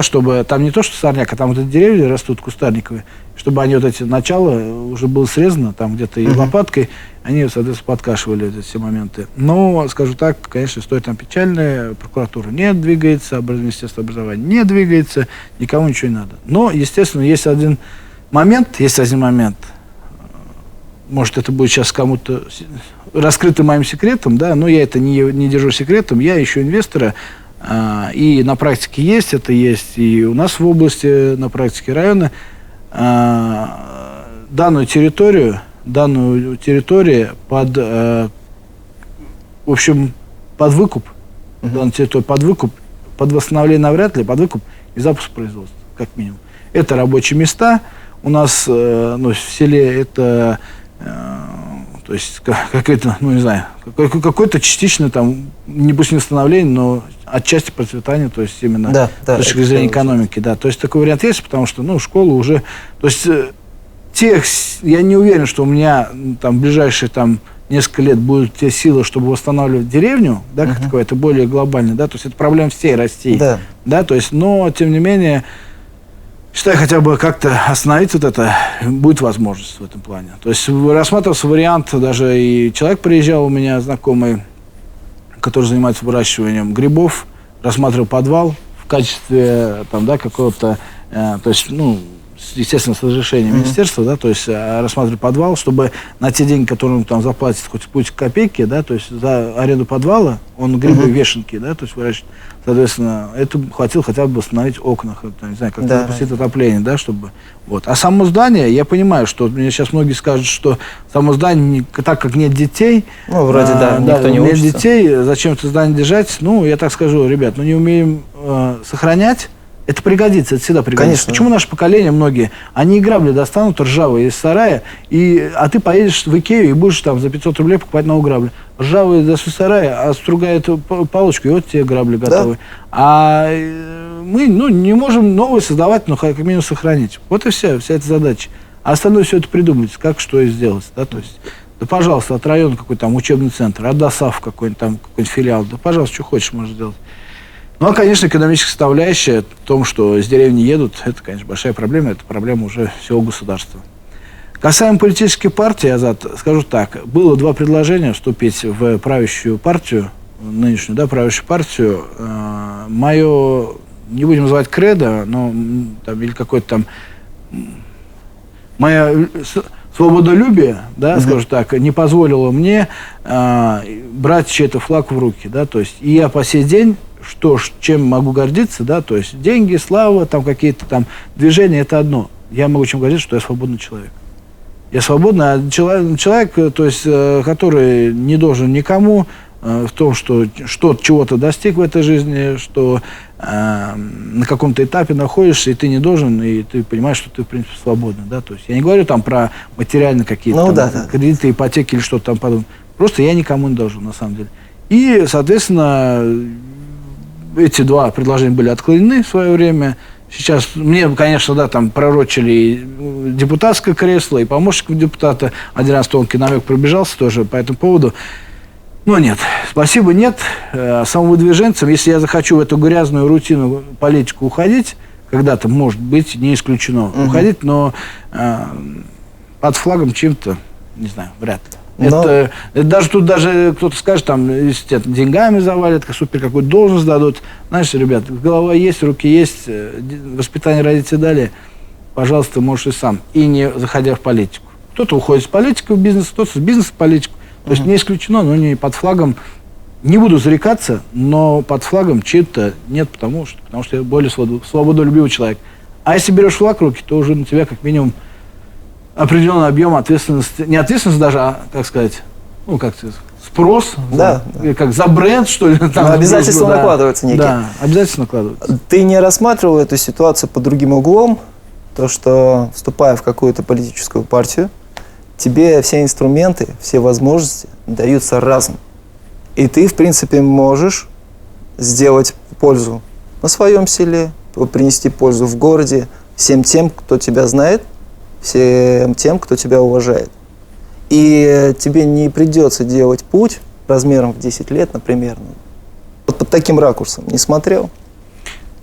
чтобы там не то, что сорняк, а там вот эти деревья растут кустарниковые, чтобы они вот эти начала уже было срезано, там где-то и лопаткой, они, соответственно, подкашивали эти все моменты. Но, скажу так, конечно, история там печальная, прокуратура не двигается, Министерство образования не двигается, никому ничего не надо. Но, естественно, есть один момент, может, это будет сейчас кому-то раскрытым моим секретом, да, но я это не держу секретом, я ищу инвестора, и на практике это есть и у нас в области, на практике района, данную территорию под, в общем, под выкуп, данную территорию под выкуп, под восстановление навряд ли, под выкуп и запуск производства, как минимум. Это рабочие места, у нас в селе это... То есть какое-то, ну не знаю, какое-то частичное там, не пусть не восстановление, но отчасти процветание, то есть именно с точки зрения экономики, да. То есть такой вариант есть, потому что, ну, школа уже, то есть я не уверен, что у меня там в ближайшие там несколько лет будут те силы, чтобы восстанавливать деревню, да, как таковое, это более глобально, да, то есть это проблема всей России, да, то есть, но тем не менее. Считаю, хотя бы как-то остановить вот это, будет возможность в этом плане. То есть рассматривался вариант, даже и человек приезжал у меня, знакомый, который занимается выращиванием грибов, рассматривал подвал в качестве там, да, какого-то, то есть, ну, естественно, с разрешения министерства, да, то есть рассматривали подвал, чтобы на те деньги, которые он там заплатит, хоть пусть копейки, да, то есть за аренду подвала, он грибы, вешенки, да, то есть выращивает. Соответственно, это хватило хотя бы восстановить окна, не знаю, как-то запустить отопление, да, чтобы... Вот. А само здание, я понимаю, что мне сейчас многие скажут, что само здание, так как нет детей... Ну, вроде никто не учится. Нет детей, зачем это здание держать? Ну, я так скажу, ребят, ну не умеем сохранять, это пригодится, это всегда пригодится. Конечно. Почему наше поколение, многие, они и грабли достанут ржавые из сарая, а ты поедешь в Икею и будешь там за 500 рублей покупать новые грабли. Ржавые из сарая, стругает палочку, и вот тебе грабли готовы. А мы, ну, не можем новые создавать, но как минимум сохранить. Вот и вся эта задача. А остальное все это придумать, как что и сделать. Да, то есть, да, пожалуйста, от района какой-то там учебный центр, от ДОСАВ какой-нибудь там, какой-нибудь филиал, да, пожалуйста, что хочешь, можешь сделать. Ну, а, конечно, экономическая составляющая в том, что с деревни едут, это, конечно, большая проблема, это проблема уже всего государства. Касаемо политической партии, Азат, скажу так, было два предложения вступить в правящую партию, нынешнюю, да, правящую партию. Мое, не будем называть кредо, но там, или какое-то там, мое свободолюбие, да, скажу так, не позволило мне брать чей-то флаг в руки, да, то есть, и я по сей день, чем могу гордиться, да, то есть деньги, слава, там какие-то там движения, это одно. Я могу чем гордиться, что я свободный человек. Я свободный, а человек, то есть, который не должен никому в том, что чего-то достиг в этой жизни, что на каком-то этапе находишься, и ты не должен, и ты понимаешь, что ты, в принципе, свободный, да, то есть я не говорю там про материальные какие-то кредиты, ипотеки или что-то там подобное. Просто я никому не должен, на самом деле. И, соответственно, эти два предложения были отклонены в свое время. Сейчас мне, конечно, да, там пророчили и депутатское кресло, и помощник депутата. Один раз тонкий намек пробежался тоже по этому поводу. Но нет, спасибо, нет. Самовыдвиженцам, если я захочу в эту грязную рутину политику уходить, когда-то, может быть, не исключено уходить, но под флагом чем-то, не знаю, вряд ли. Но... Это даже тут даже кто-то скажет, там, если тебя деньгами завалят, супер какую-то должность дадут. Знаешь, ребят, голова есть, руки есть, воспитание родителей дали, пожалуйста, можешь и сам. И не заходя в политику. Кто-то уходит с политики в бизнес, кто-то с бизнеса в политику. То есть не исключено, но не под флагом. Не буду зарекаться, но под флагом чего-то нет, потому что я более свободолюбивый человек. А если берешь флаг в руки, то уже на тебя как минимум определенный объем ответственности, не ответственность даже, а, как сказать, ну, как сказать, спрос, да, как за бренд, что ли. Там, обязательства накладываются некие. Да, обязательно накладываются. Ты не рассматривал эту ситуацию под другим углом, то, что, вступая в какую-то политическую партию, тебе все инструменты, все возможности даются разом. И ты, в принципе, можешь сделать пользу на своем селе, принести пользу в городе, всем тем, кто тебя знает, всем тем, кто тебя уважает. И тебе не придется делать путь размером в 10 лет, например. Вот под таким ракурсом. Не смотрел?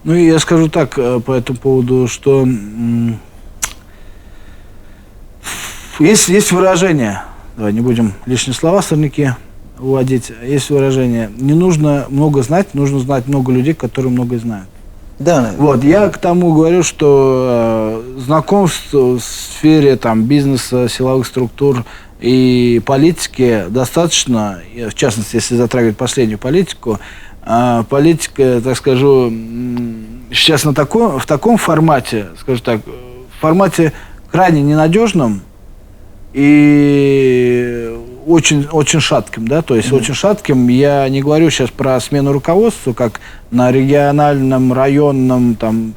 Ну, и я скажу так по этому поводу, что есть выражение, давай не будем лишние слова сорняки уводить, есть выражение: не нужно много знать, нужно знать много людей, которые много знают. Да, наверное. Вот, я к тому говорю, что знакомств в сфере там, бизнеса, силовых структур и политики достаточно, в частности, если затрагивать последнюю политику, политика, так скажу, сейчас в таком формате, скажу так, в формате крайне ненадежном и очень, очень шатким, да, то есть очень шатким. Я не говорю сейчас про смену руководства, как на региональном, районном, там,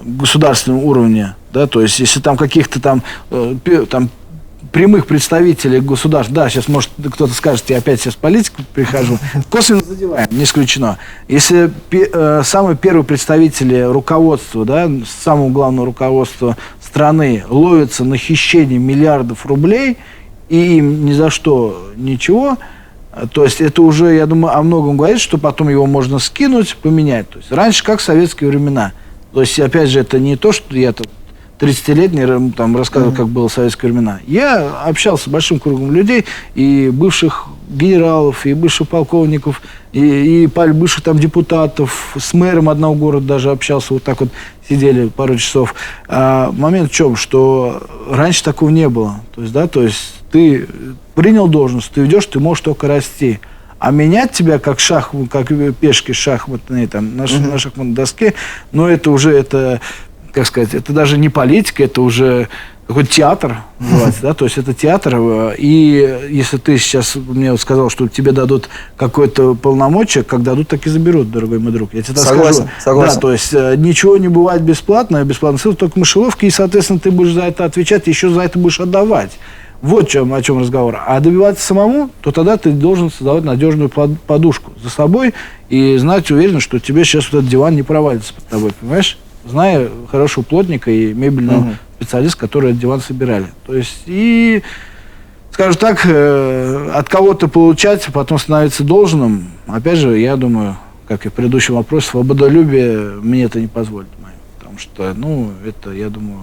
государственном уровне, да, то есть если там каких-то там прямых представителей государств, да, сейчас, может, кто-то скажет, я опять сейчас в политику прихожу, косвенно задеваем, не исключено. Если самые первые представители руководства, да, самого главного руководства страны ловятся на хищении миллиардов рублей, и им ни за что ничего, то есть это уже, я думаю, о многом говорит, что потом его можно скинуть, поменять. То есть раньше, как в советские времена. То есть, опять же, это не то, что я 30-летний там рассказывал, как было в советские времена. Я общался с большим кругом людей, и бывших генералов, и бывших полковников, и бывших там депутатов, с мэром одного города даже общался, вот так вот сидели пару часов. Момент в чем, что раньше такого не было. То есть, да, то есть ты принял должность, ты идешь, ты можешь только расти. А менять тебя как пешки шахматные там, на шахматной доске, но это уже, как сказать, это даже не политика, это уже какой-то театр, да, то есть это театр, и если ты сейчас мне вот сказал, что тебе дадут какое-то полномочие, как дадут, так и заберут, дорогой мой друг. Я тебе так скажу. Согласен. Да, то есть ничего не бывает бесплатно, бесплатно ссылка только мышеловки, и, соответственно, ты будешь за это отвечать, и еще за это будешь отдавать. Вот о чем разговор. А добиваться самому, то тогда ты должен создавать надежную подушку за собой и знать уверенно, что тебе сейчас вот этот диван не провалится под тобой, понимаешь? Зная хорошего плотника и мебельного специалиста, которые этот диван собирали. То есть, и, скажем так, от кого-то получать, потом становиться должным, опять же, я думаю, как и в предыдущем вопросе, свободолюбие мне это не позволит. Потому что, ну, это, я думаю,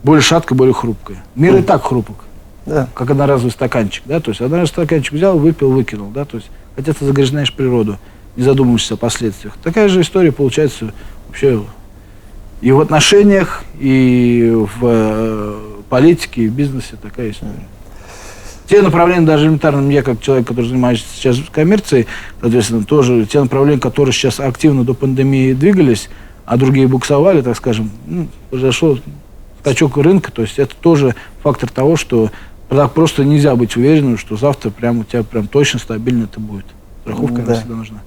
более шатко, более хрупкое. Мир и так хрупок, да, как одноразовый стаканчик, да, то есть одноразовый стаканчик взял, выпил, выкинул, да, то есть, хотя ты загрязняешь природу, не задумываешься о последствиях. Такая же история получается вообще и в отношениях, и в политике, и в бизнесе такая история. Те направления, даже элементарно, я как человек, который занимается сейчас коммерцией, соответственно, тоже те направления, которые сейчас активно до пандемии двигались, а другие буксовали, так скажем, произошел скачок рынка, то есть это тоже фактор того, что так просто нельзя быть уверенным, что завтра прям у тебя прям точно стабильно это будет. Страховка всегда нужна.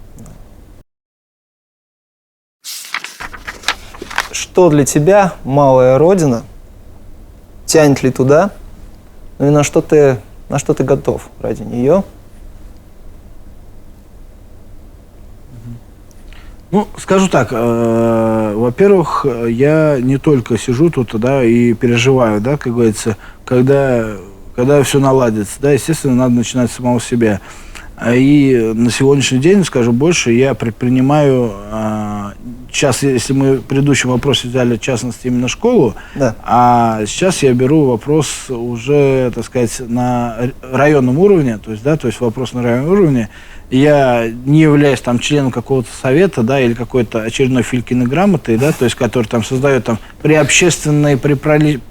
Что для тебя малая родина? Тянет ли туда? Ну и на что ты готов ради нее? Ну, скажу так, во-первых, я не только сижу тут, да, и переживаю, да, как говорится, когда все наладится, да, естественно, надо начинать с самого себя. И на сегодняшний день, скажу больше, я предпринимаю сейчас, если мы в предыдущем вопросе взяли, в частности, именно школу, Да. а сейчас я беру вопрос уже, так сказать, на районном уровне, то есть вопрос на районном уровне. Я не являюсь там членом какого-то совета, да, или какой-то очередной Филькиной грамотой, да, то есть который там создает там при общественной, при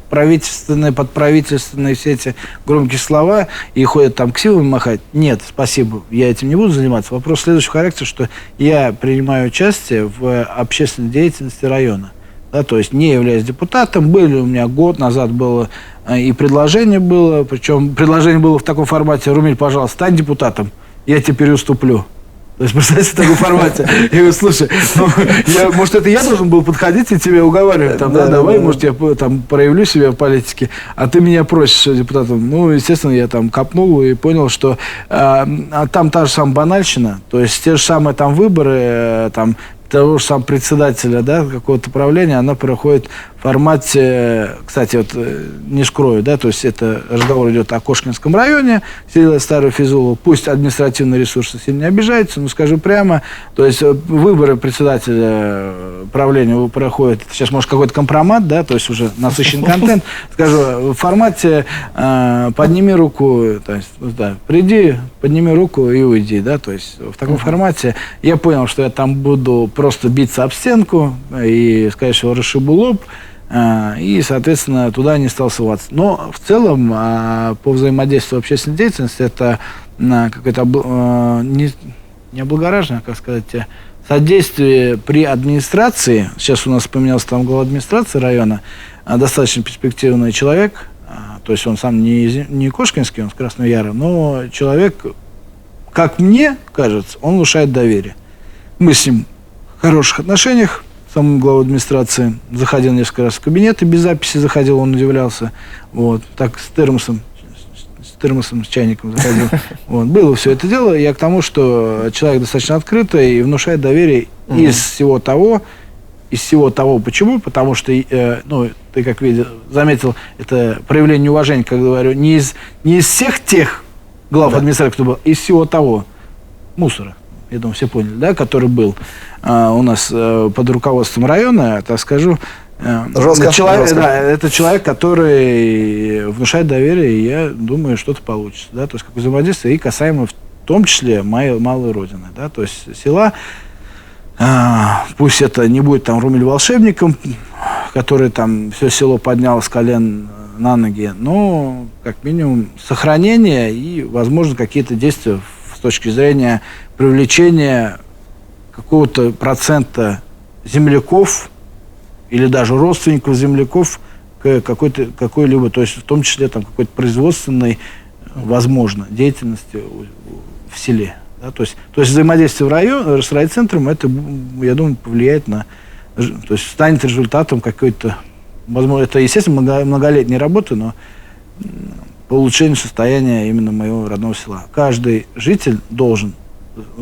правительственной, подправительственной все эти громкие слова и ходят там ксивами махать. Нет, спасибо, я этим не буду заниматься. Вопрос следующего характера, что я принимаю участие в общественной деятельности района. Да, то есть не являясь депутатом, были у меня год назад было и предложение было, причем предложение было в таком формате: Румиль, пожалуйста, стань депутатом, я тебе переуступлю. То есть, представьте, в таком формате. Я говорю, слушай, может, это я должен был подходить и тебя уговаривать, там, да, давай, может, я там проявлю себя в политике, а ты меня просишь депутатом. Ну, естественно, я там копнул и понял, что там та же самая банальщина, то есть те же самые там выборы, там, того же самого председателя, да, какого-то правления, она проходит в формате, кстати, вот не скрою, да, то есть это разговор идет о Кошкинском районе, село Старую Физулу, пусть административные ресурсы сильно не обижаются, но скажу прямо, то есть выборы председателя правления проходят, сейчас может какой-то компромат, да, то есть уже насыщен контент, скажу, в формате подними руку, то есть, да, приди, подними руку и уйди, да, то есть в таком формате я понял, что я там буду просто биться об стенку и, скорее всего, расшибу лоб, и, соответственно, туда не стал ссылаться. Но в целом по взаимодействию общественной деятельности это какое-то не облагораживание, как сказать, содействие при администрации. Сейчас у нас поменялся там глава администрации района, достаточно перспективный человек, то есть он сам не Кошкинский, он с Красного Яра, но человек, как мне кажется, он внушает доверие. Мы с ним в хороших отношениях, самому главу администрации, заходил несколько раз в кабинет, и без записи заходил, он удивлялся, вот, так с термосом, с чайником заходил, вот, было все это дело, я к тому, что человек достаточно открытый и внушает доверие из всего того, почему, потому что, ну, ты, как заметил, это проявление неуважения, как говорю, не из всех тех глав администрации, кто был, из всего того мусора, я думаю, все поняли, да, который был у нас под руководством района, так скажу. Жестко. Да, это человек, который внушает доверие, и я думаю, что-то получится. Да, то есть, как взаимодействие, и касаемо в том числе моей малой родины. Да, то есть села, пусть это не будет там Румиль волшебником, который там все село поднял с колен на ноги, но как минимум сохранение и, возможно, какие-то действия с точки зрения привлечения какого-то процента земляков или даже родственников земляков к какой-либо, то есть в том числе там какой-то производственной, возможно, деятельности в селе. Да? То есть взаимодействие с райцентром, это, я думаю, повлияет на, то есть станет результатом какой-то, возможно, это, естественно, многолетней работы, но по улучшению состояния именно моего родного села. Каждый житель должен,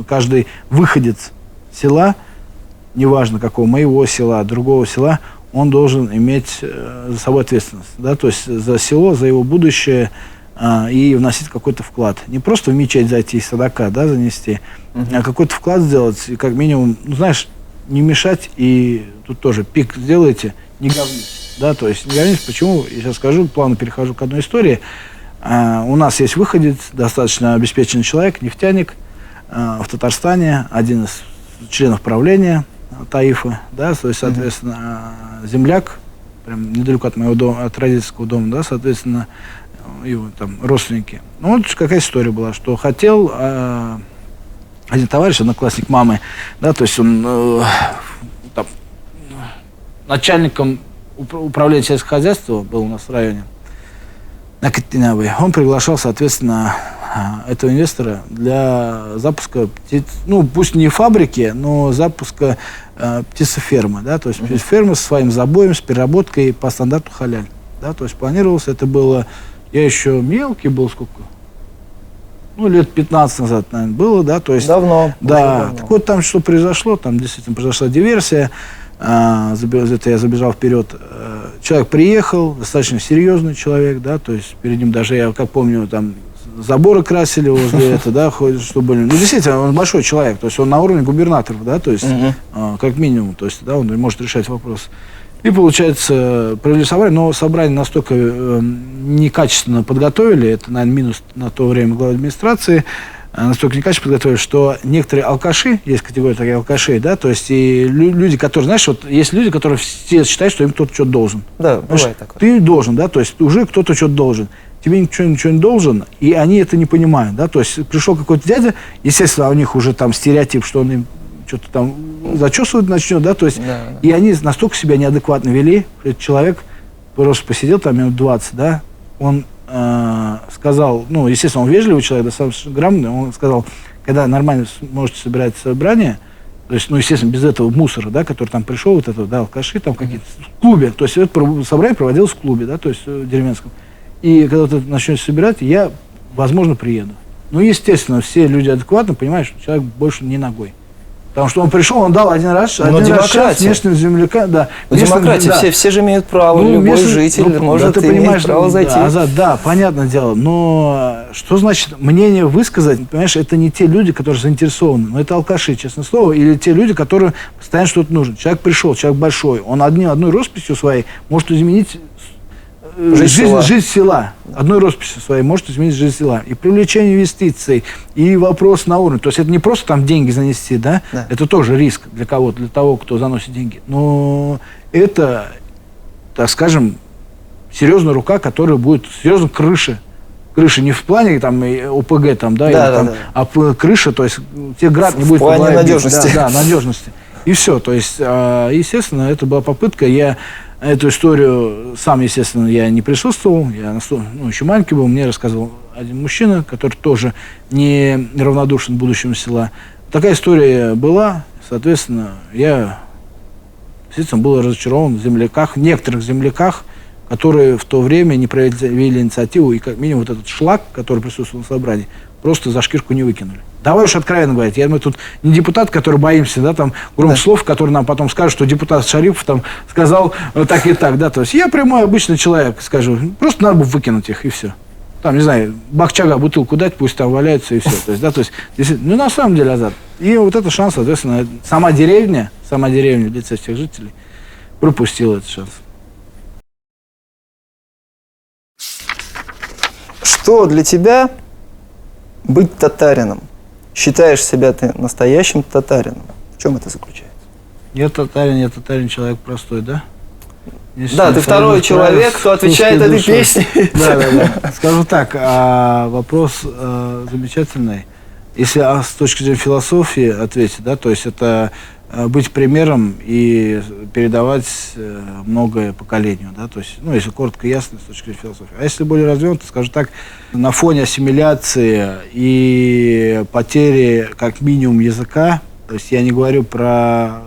каждый выходец села, неважно какого, моего села, другого села, он должен иметь за собой ответственность, да, то есть за село, за его будущее, и вносить какой-то вклад. Не просто в мечеть зайти и садака, да, занести, а какой-то вклад сделать, и как минимум, ну, знаешь, не мешать, и тут тоже пик сделайте, не говнись, да, то есть не говнись, почему, я сейчас скажу, плавно перехожу к одной истории. У нас есть выходец, достаточно обеспеченный человек, нефтяник в Татарстане, один из членов правления Таифа, да, то есть, соответственно, земляк, прям недалеко от моего дома, от родительского дома, да, соответственно, его там родственники. Ну, вот какая история была, что хотел один товарищ, одноклассник мамы, да, то есть он там, начальником управления сельского хозяйства был у нас в районе, на Катинавой. Он приглашал, соответственно, этого инвестора для запуска, ну, пусть не фабрики, но запуска птицефермы, да, то есть птицефермы со своим забоем, с переработкой по стандарту халяль, да, то есть планировалось, это было, я еще мелкий был, сколько, ну, лет 15 назад, наверное, было, да, то есть... Давно. Да, давно. так вот там что произошло, там действительно произошла диверсия, это я забежал вперед, человек приехал, достаточно серьезный человек, да, то есть перед ним даже, я как помню, там заборы красили возле этого, да, чтобы... Ну, действительно, он большой человек, то есть он на уровне губернаторов, да, то есть, как минимум, то есть, да, он может решать вопрос. И, получается, провели собрание, но собрание настолько некачественно подготовили, это, наверное, минус на то время главы администрации, настолько некачественно подготовили, что некоторые алкаши, есть категория таких алкашей, да, то есть и люди, которые, знаешь, вот есть люди, которые все считают, что им кто-то что-то должен. Да, бывает такое. Ты должен, да, то есть уже кто-то что-то должен. Тебе ничего не должен, и они это не понимают, да, то есть пришел какой-то дядя, естественно, у них уже там стереотип, что он им что-то там зачесывать начнет, да, то есть, и они настолько себя неадекватно вели, этот человек просто посидел там минут 20, да, он сказал, ну, естественно, он вежливый человек, достаточно грамотный, он сказал, когда нормально можете собирать собрание, то есть, ну, естественно, без этого мусора, да, который там пришел, вот этого, да, алкаши там какие-то, в клубе, то есть, это собрание проводилось в клубе, да, то есть, деревенском, и когда ты начнешь собирать, я, возможно, приеду. Ну, естественно, все люди адекватно понимают, что человек больше не ногой. Потому что он пришел, он дал один раз шанс местным землякам. Да, демократия, да. Все же имеют право, ну, любой житель может иметь право зайти. Да, понятное дело, но что значит мнение высказать, понимаешь, это не те люди, которые заинтересованы, но это алкаши, честное слово, или те люди, которые постоянно что-то нужно. Человек пришел, человек большой, он одной росписью своей может изменить жизнь села. Одной росписью своей может изменить жизнь села. И привлечение инвестиций, и вопрос на уровне. То есть это не просто там деньги занести, да? Это тоже риск для кого-то, для того, кто заносит деньги. Но это, так скажем, серьезная рука, которая будет, серьезно крыша. Крыша не в плане там ОПГ, там, да, а крыша, то есть тебе град не будет в плане надежности. Да, надежности. И все. То есть, естественно, это была попытка. Я эту историю сам, естественно, я не присутствовал, я еще маленький был, мне рассказывал один мужчина, который тоже не равнодушен будущему села. Такая история была, соответственно, я действительно был разочарован в земляках, некоторых земляках, которые в то время не проявили инициативу, и как минимум вот этот шлак, который присутствовал на собрании, просто за шкирку не выкинули. Давай уж откровенно говорить, мы тут не депутат, который боимся, да, там, громких слов, который нам потом скажет, что депутат Шарипов там сказал так и так, да, то есть я прямой обычный человек, скажу, просто надо бы выкинуть их, и все. Там, не знаю, бахчага, бутылку дать, пусть там валяются, и все. То есть, да, то есть, ну, на самом деле, Азат. И вот это шанс, соответственно, сама деревня в лице всех жителей пропустила этот шанс. Что для тебя быть татарином? Считаешь себя ты настоящим татарином? В чем это заключается? Я татарин, человек простой, да? Да, ты второй человек, кто отвечает этой песне. Да. Скажу так, вопрос замечательный. Если с точки зрения философии ответить, да, то есть это быть примером и передавать многое поколению, да, то есть, ну, если коротко и ясно, с точки зрения философии. А если более развернуто, скажу так, на фоне ассимиляции и потери, как минимум, языка, то есть я не говорю про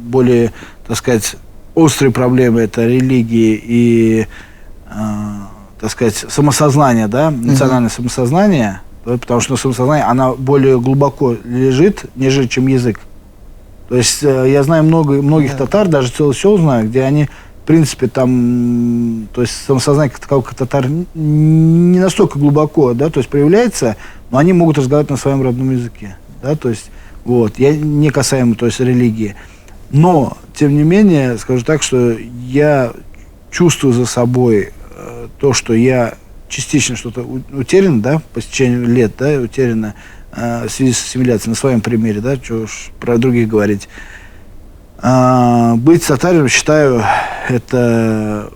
более, так сказать, острые проблемы, это религии и, так сказать, самосознание, да, национальное самосознание, потому что самосознание, она более глубоко лежит, нежели чем язык. То есть я знаю многих татар, даже целых сел знаю, где они, в принципе, там, то есть самосознание как такового татар не настолько глубоко, да, то есть проявляется, но они могут разговаривать на своем родном языке, да, то есть, вот, я не касаемо, то есть, религии. Но, тем не менее, скажу так, что я чувствую за собой то, что я частично что-то утеряно, да, по стечению лет, да, утеряно в связи с ассимиляцией, на своем примере, да, что уж про других говорить. Быть татарином, считаю, это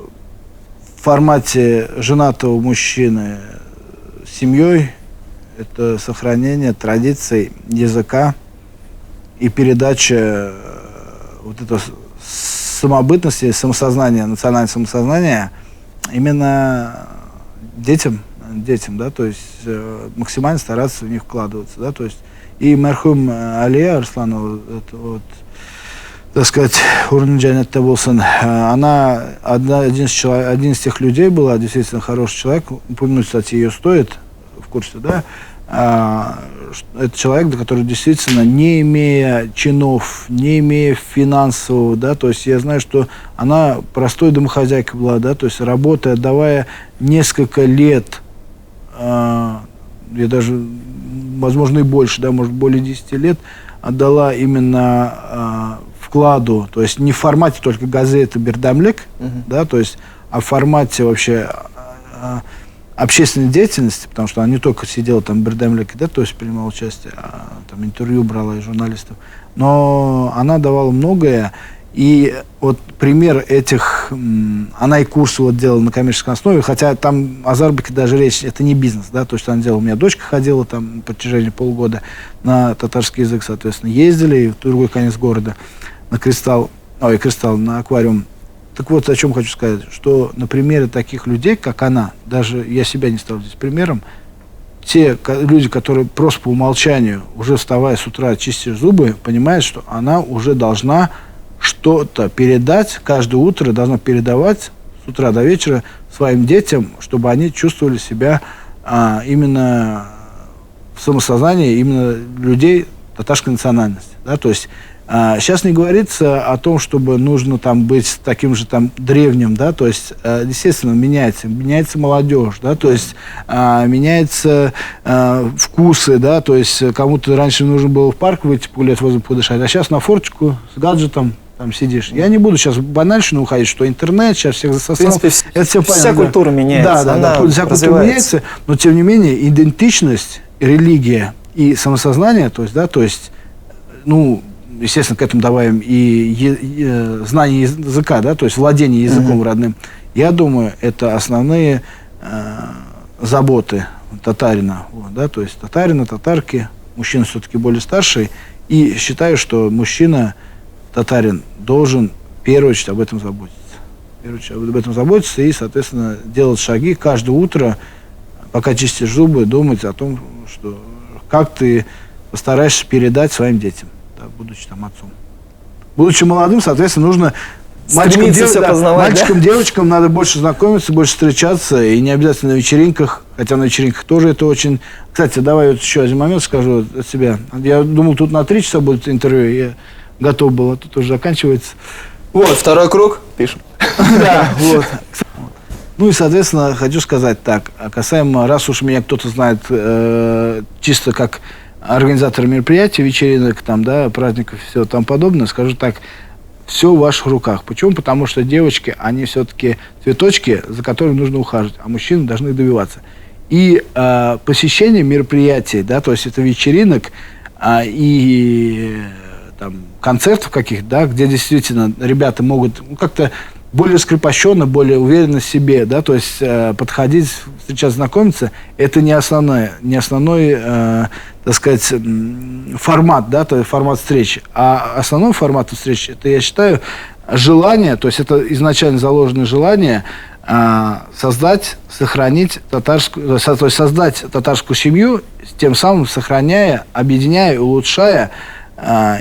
в формате женатого мужчины с семьей, это сохранение традиций, языка и передача вот этого самобытности, самосознания, национального самосознания именно детям, да, то есть максимально стараться в них вкладываться, да, то есть и мархум Алия Арсланова, это вот, так сказать, уровень джаннатта болсын, она один из тех людей была, действительно хороший человек, упомянуть, кстати, ее стоит, в курсе, да, это человек, который действительно, не имея чинов, не имея финансового, да, то есть я знаю, что она простой домохозяйка была, да, то есть работая, отдавая несколько лет я даже, возможно, и больше, да, может, более 10 лет отдала именно вкладу, то есть не в формате только газеты «Бердамлек», да, то есть, а в формате вообще общественной деятельности, потому что она не только сидела там в «Бердамлеке», да, то есть принимала участие, а там интервью брала и журналистов, но она давала многое. И вот пример этих, она и курсы вот делала на коммерческой основе, хотя там о заработке даже речь, это не бизнес, да, то, что она делала. У меня дочка ходила там на протяжении полугода на татарский язык, соответственно, ездили в другой конец города на на аквариум. Так вот, о чем хочу сказать, что на примере таких людей, как она, даже я себя не ставлю здесь примером, те люди, которые просто по умолчанию, уже вставая с утра, чистишь зубы, понимают, что она уже должна что-то передать, каждое утро должна передавать с утра до вечера своим детям, чтобы они чувствовали себя именно в самосознании именно людей татарской национальности. Да? То есть сейчас не говорится о том, чтобы нужно там быть таким же там древним, да, то есть, естественно, меняется молодежь, да, то есть меняются вкусы, да, то есть кому-то раньше нужно было в парк выйти погулять, воздух подышать, а сейчас на форточку с гаджетом там сидишь. Я не буду сейчас банальщину уходить, что интернет сейчас всех засосал. В принципе, это все понятно, вся культура меняется. Да, вся культура меняется, но тем не менее идентичность, религия и самосознание, то есть, да, то есть, ну, естественно, к этому добавим и знание языка, да, то есть владение языком родным. Я думаю, это основные заботы татарина, вот, да, то есть татарина, татарки, мужчина все-таки более старший, и считаю, что мужчина, татарин, должен в первую очередь об этом заботиться. И, соответственно, делать шаги каждое утро, пока чистишь зубы, думать о том, что как ты постараешься передать своим детям, да, будучи там отцом. Будучи молодым, соответственно, нужно мальчикам, девочкам надо больше знакомиться, больше встречаться, и не обязательно на вечеринках, хотя на вечеринках тоже это очень... Кстати, давай вот еще один момент скажу от себя. Я думал, тут на 3 часа будет интервью, я готов был, а тут уже заканчивается. Вот, второй круг, пишем. Да, вот. Ну и, соответственно, хочу сказать так, касаемо, раз уж меня кто-то знает чисто как организатор мероприятий, вечеринок, там, да, праздников и все там подобное, скажу так, все в ваших руках. Почему? Потому что девочки, они все-таки цветочки, за которыми нужно ухаживать, а мужчины должны их добиваться. И посещение мероприятий, да, то есть это вечеринок и там, концертов каких-то, да, где действительно ребята могут как-то более раскрепощенно, более уверенно в себе, да, то есть подходить, встречаться, знакомиться, это не основной, так сказать, формат, да, то есть формат встречи. А основной формат встречи, это, я считаю, желание, то есть это изначально заложенное желание создать, сохранить татарскую, то есть создать татарскую семью, тем самым сохраняя, объединяя, улучшая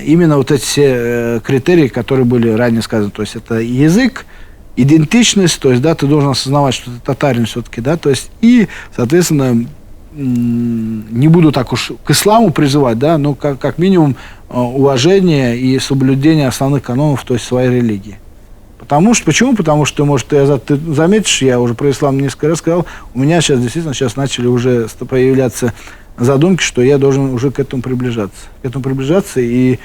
именно вот эти все критерии, которые были ранее сказаны. То есть это язык, идентичность, то есть, да, ты должен осознавать, что ты татарин все-таки, да, то есть, и, соответственно, не буду так уж к исламу призывать, да, но как минимум уважение и соблюдение основных канонов, то есть своей религии. Почему? Потому что, может, ты заметишь, я уже про ислам несколько раз сказал, у меня сейчас начали уже появляться задумки, что я должен уже к этому приближаться. И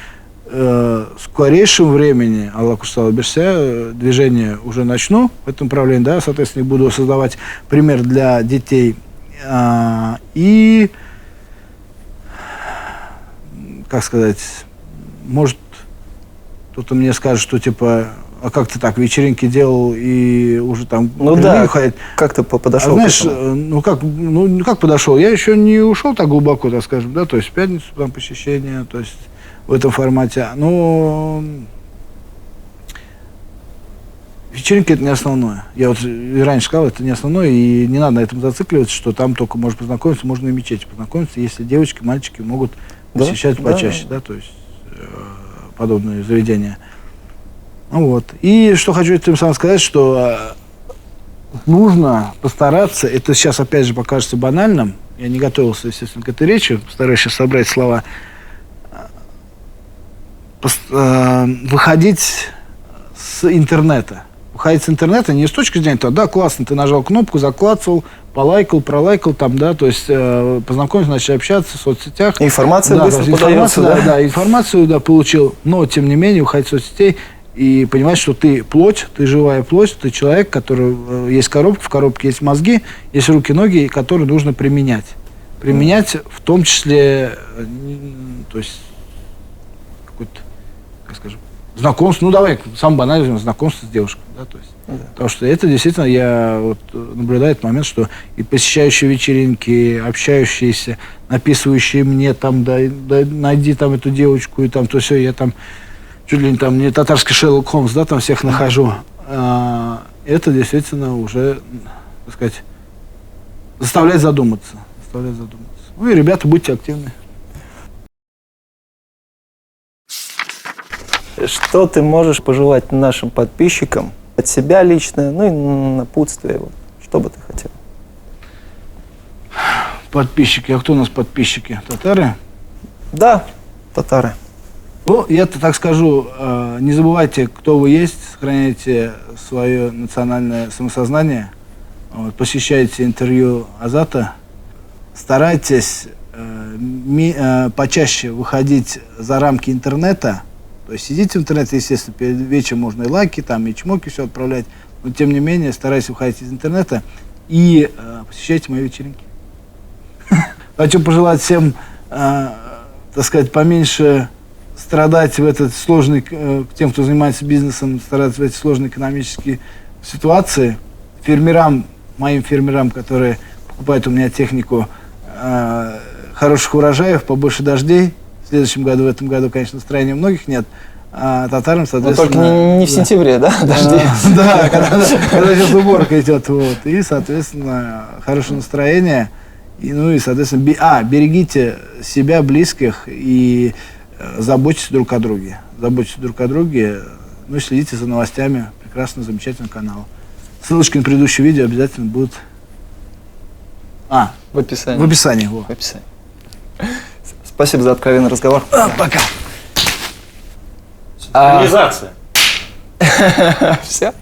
в скорейшем времени, Аллаху стало берся, движение уже начну в этом направлении, да, соответственно, буду создавать пример для детей. И, как сказать, может, кто-то мне скажет, что типа, а как ты так вечеринки делал и уже там... Ну да, как ты подошел знаешь, к этому? Как подошел? Я еще не ушел так глубоко, так скажем, да, то есть в пятницу там посещение, то есть в этом формате. Но вечеринки это не основное. Я вот и раньше сказал, это не основное, и не надо на этом зацикливаться, что там только можно познакомиться, можно и в мечети познакомиться, если девочки, мальчики могут посещать почаще, да, то есть подобные заведения. Вот. И что хочу этим самым сказать, что нужно постараться, это сейчас опять же покажется банальным, я не готовился, естественно, к этой речи, постараюсь сейчас собрать слова, выходить с интернета. Выходить с интернета не с точки зрения того, да, классно, ты нажал кнопку, заклацал, полайкал, пролайкал там, да, то есть познакомился, начали общаться в соцсетях. Информация да, быстро информацию, подается, да? Информацию, да, получил, но, тем не менее, уходить в соцсетей и понимать, что ты плоть, ты живая плоть, ты человек, который есть коробка, в коробке есть мозги, есть руки, ноги, которые нужно применять. Применять в том числе, то есть, какой-то, как скажем, знакомство, ну давай, самое банальное, знакомство с девушкой, да, то есть. Да. Потому что это действительно, я вот наблюдаю этот момент, что и посещающие вечеринки, общающиеся, написывающие мне там, да, найди там эту девочку, и там то все, я там чуть ли не там не татарский Шерлок Холмс, да, там всех нахожу. Это действительно уже, так сказать, заставляет задуматься. Ну и, ребята, будьте активны. Что ты можешь пожелать нашим подписчикам от себя лично, ну и напутствие, вот, что бы ты хотел? Подписчики, а кто у нас подписчики? Татары? Да, татары. Ну, я-то так скажу, не забывайте, кто вы есть, сохраняйте свое национальное самосознание, вот, посещайте интервью Азата, старайтесь почаще выходить за рамки интернета, то есть сидите в интернете, естественно, перед вечером можно и лайки, там, и чмоки все отправлять, но тем не менее старайтесь выходить из интернета и посещайте мои вечеринки. Хочу пожелать всем, так сказать, поменьше страдать в этот сложный, тем, кто занимается бизнесом, стараться в эти сложные экономические ситуации. Фермерам, моим фермерам, которые покупают у меня технику, хороших урожаев, побольше дождей. В следующем году, в этом году, конечно, настроения у многих нет. А татарам, соответственно... Но только не в сентябре, да, дожди? Да, когда сейчас уборка идет. Вот. И, соответственно, хорошее настроение. И, ну и, соответственно, берегите себя, близких и заботьтесь друг о друге. Заботьтесь друг о друге, ну и следите за новостями. Прекрасный, замечательный канал. Ссылочки на предыдущее видео обязательно будут... В описании. В описании. Во. В описании. Спасибо за откровенный разговор. Пока. Организация. Все?